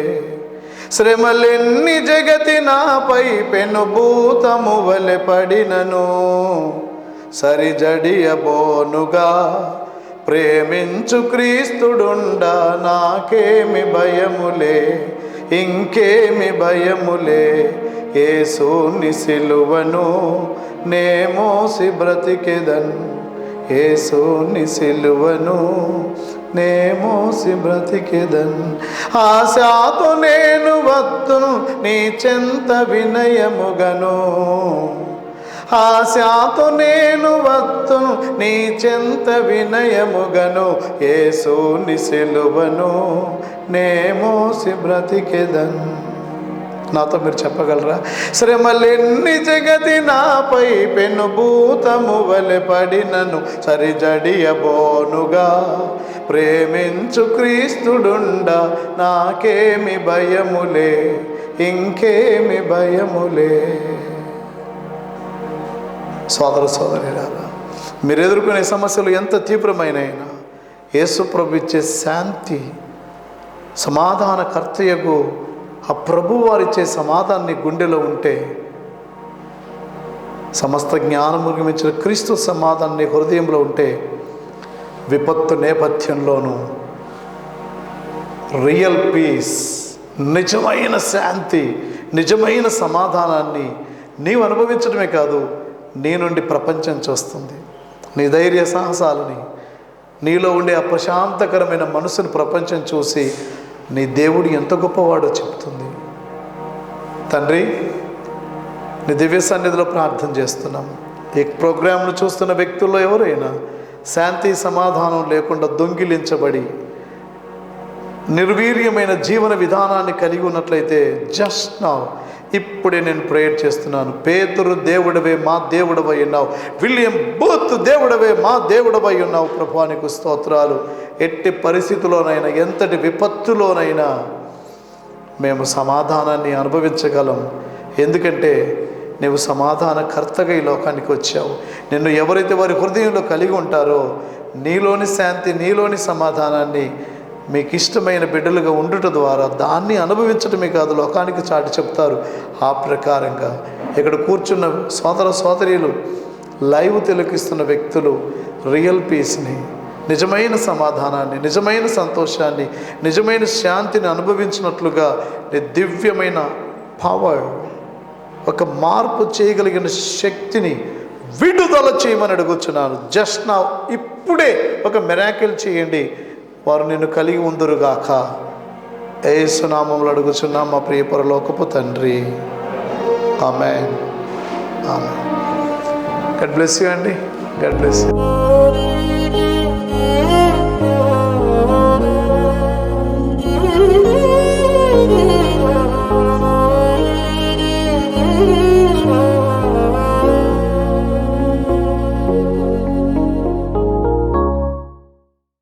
శ్రమలెన్ని జగతి నాపై పెనుభూతము వలె పడినను, సరిజడియబోనుగా ప్రేమించు క్రీస్తుడుండా నాకేమి భయములే, ఇంకేమి భయములే. యేసుని సిలువను నే మోసి బ్రతికెదన్, యేసుని సిలువను నే మోసి బ్రతికెదన్. ఆశతో నేను వత్తును నీ చెంత వినయముగను, ఆశతో నేను వత్తును నీ చెంత వినయముగను. యేసుని సిలువను నే మోసి బ్రతికెదన్. నాతో మీరు చెప్పగలరా? శ్రమలెన్ని జగతి నాపై పెనుభూతము వలె పడినను, సరిజడియబోనుగా ప్రేమించు క్రీస్తుడుండా నాకేమి భయములే, ఇంకేమి భయములే. సోదర సోదరులారా, మీరు ఎదుర్కొనే సమస్యలు ఎంత తీవ్రమైనైనా యేసు ప్రభు ఇచ్చే శాంతి, సమాధానకర్తయగు ఆ ప్రభు వారిచ్చే సమాధానాన్ని గుండెలో ఉంటే, సమస్త జ్ఞానము మించిన క్రీస్తు సమాధానాన్ని హృదయంలో ఉంటే, విపత్తు నేపథ్యంలోనూ రియల్ పీస్, నిజమైన శాంతి, నిజమైన సమాధానాన్ని నీవు అనుభవించడమే కాదు, నీ నుండి ప్రపంచం చూస్తుంది. నీ ధైర్య సాహసాలని, నీలో ఉండే ఆ ప్రశాంతకరమైన మనసును ప్రపంచం చూసి నీ దేవుడు ఎంత గొప్పవాడో చెప్తుంది. తండ్రి, నీ దివ్య సన్నిధిలో ప్రార్థన చేస్తున్నాం. ఈ ప్రోగ్రాంను చూస్తున్న వ్యక్తుల్లో ఎవరైనా శాంతి సమాధానం లేకుండా దొంగిలించబడి నిర్వీర్యమైన జీవన విధానాన్ని కలిగి ఉన్నట్లయితే, జస్ట్ నౌ ఇప్పుడే నేను ప్రేయర్ చేస్తున్నాను. పేతురు దేవుడవే మా దేవుడవై ఉన్నావు, విలియం బూత్ దేవుడవే మా దేవుడవై ఉన్నావు. ప్రభువానికి స్తోత్రాలు. ఎట్టి పరిస్థితుల్లోనైనా, ఎంతటి విపత్తులోనైనా మేము సమాధానాన్ని అనుభవించగలం. ఎందుకంటే నీవు సమాధానకర్తగా ఈ లోకానికి వచ్చావు. నిన్ను ఎవరైతే వారి హృదయంలో కలిగి ఉంటారో, నీలోని శాంతి, నీలోని సమాధానాన్ని మీకు ఇష్టమైన బిడ్డలుగా ఉండుట ద్వారా దాన్ని అనుభవించడమే కాదు, లోకానికి చాటి చెప్తారు. ఆ ప్రకారంగా ఇక్కడ కూర్చున్న సోదర సోదరీలు, లైవ్ తిలకిస్తున్న వ్యక్తులు రియల్ పీస్ని, నిజమైన సమాధానాన్ని, నిజమైన సంతోషాన్ని, నిజమైన శాంతిని అనుభవించినట్లుగా నీ దివ్యమైన పవర్, ఒక మార్పు చేయగలిగిన శక్తిని విడుదల చేయమని అడుగుచున్నాను. జస్ట్ నా ఇప్పుడే ఒక మిరాకిల్ చేయండి, వారు నిన్ను కలిగి ఉందురుగాక. యేసు నామములో అడుగుచున్నాం మా ప్రియ పరలోకపు తండ్రి. ఆమేన్. ఆమేన్. గాడ్ బ్లెస్ యూ అండి. God bless you.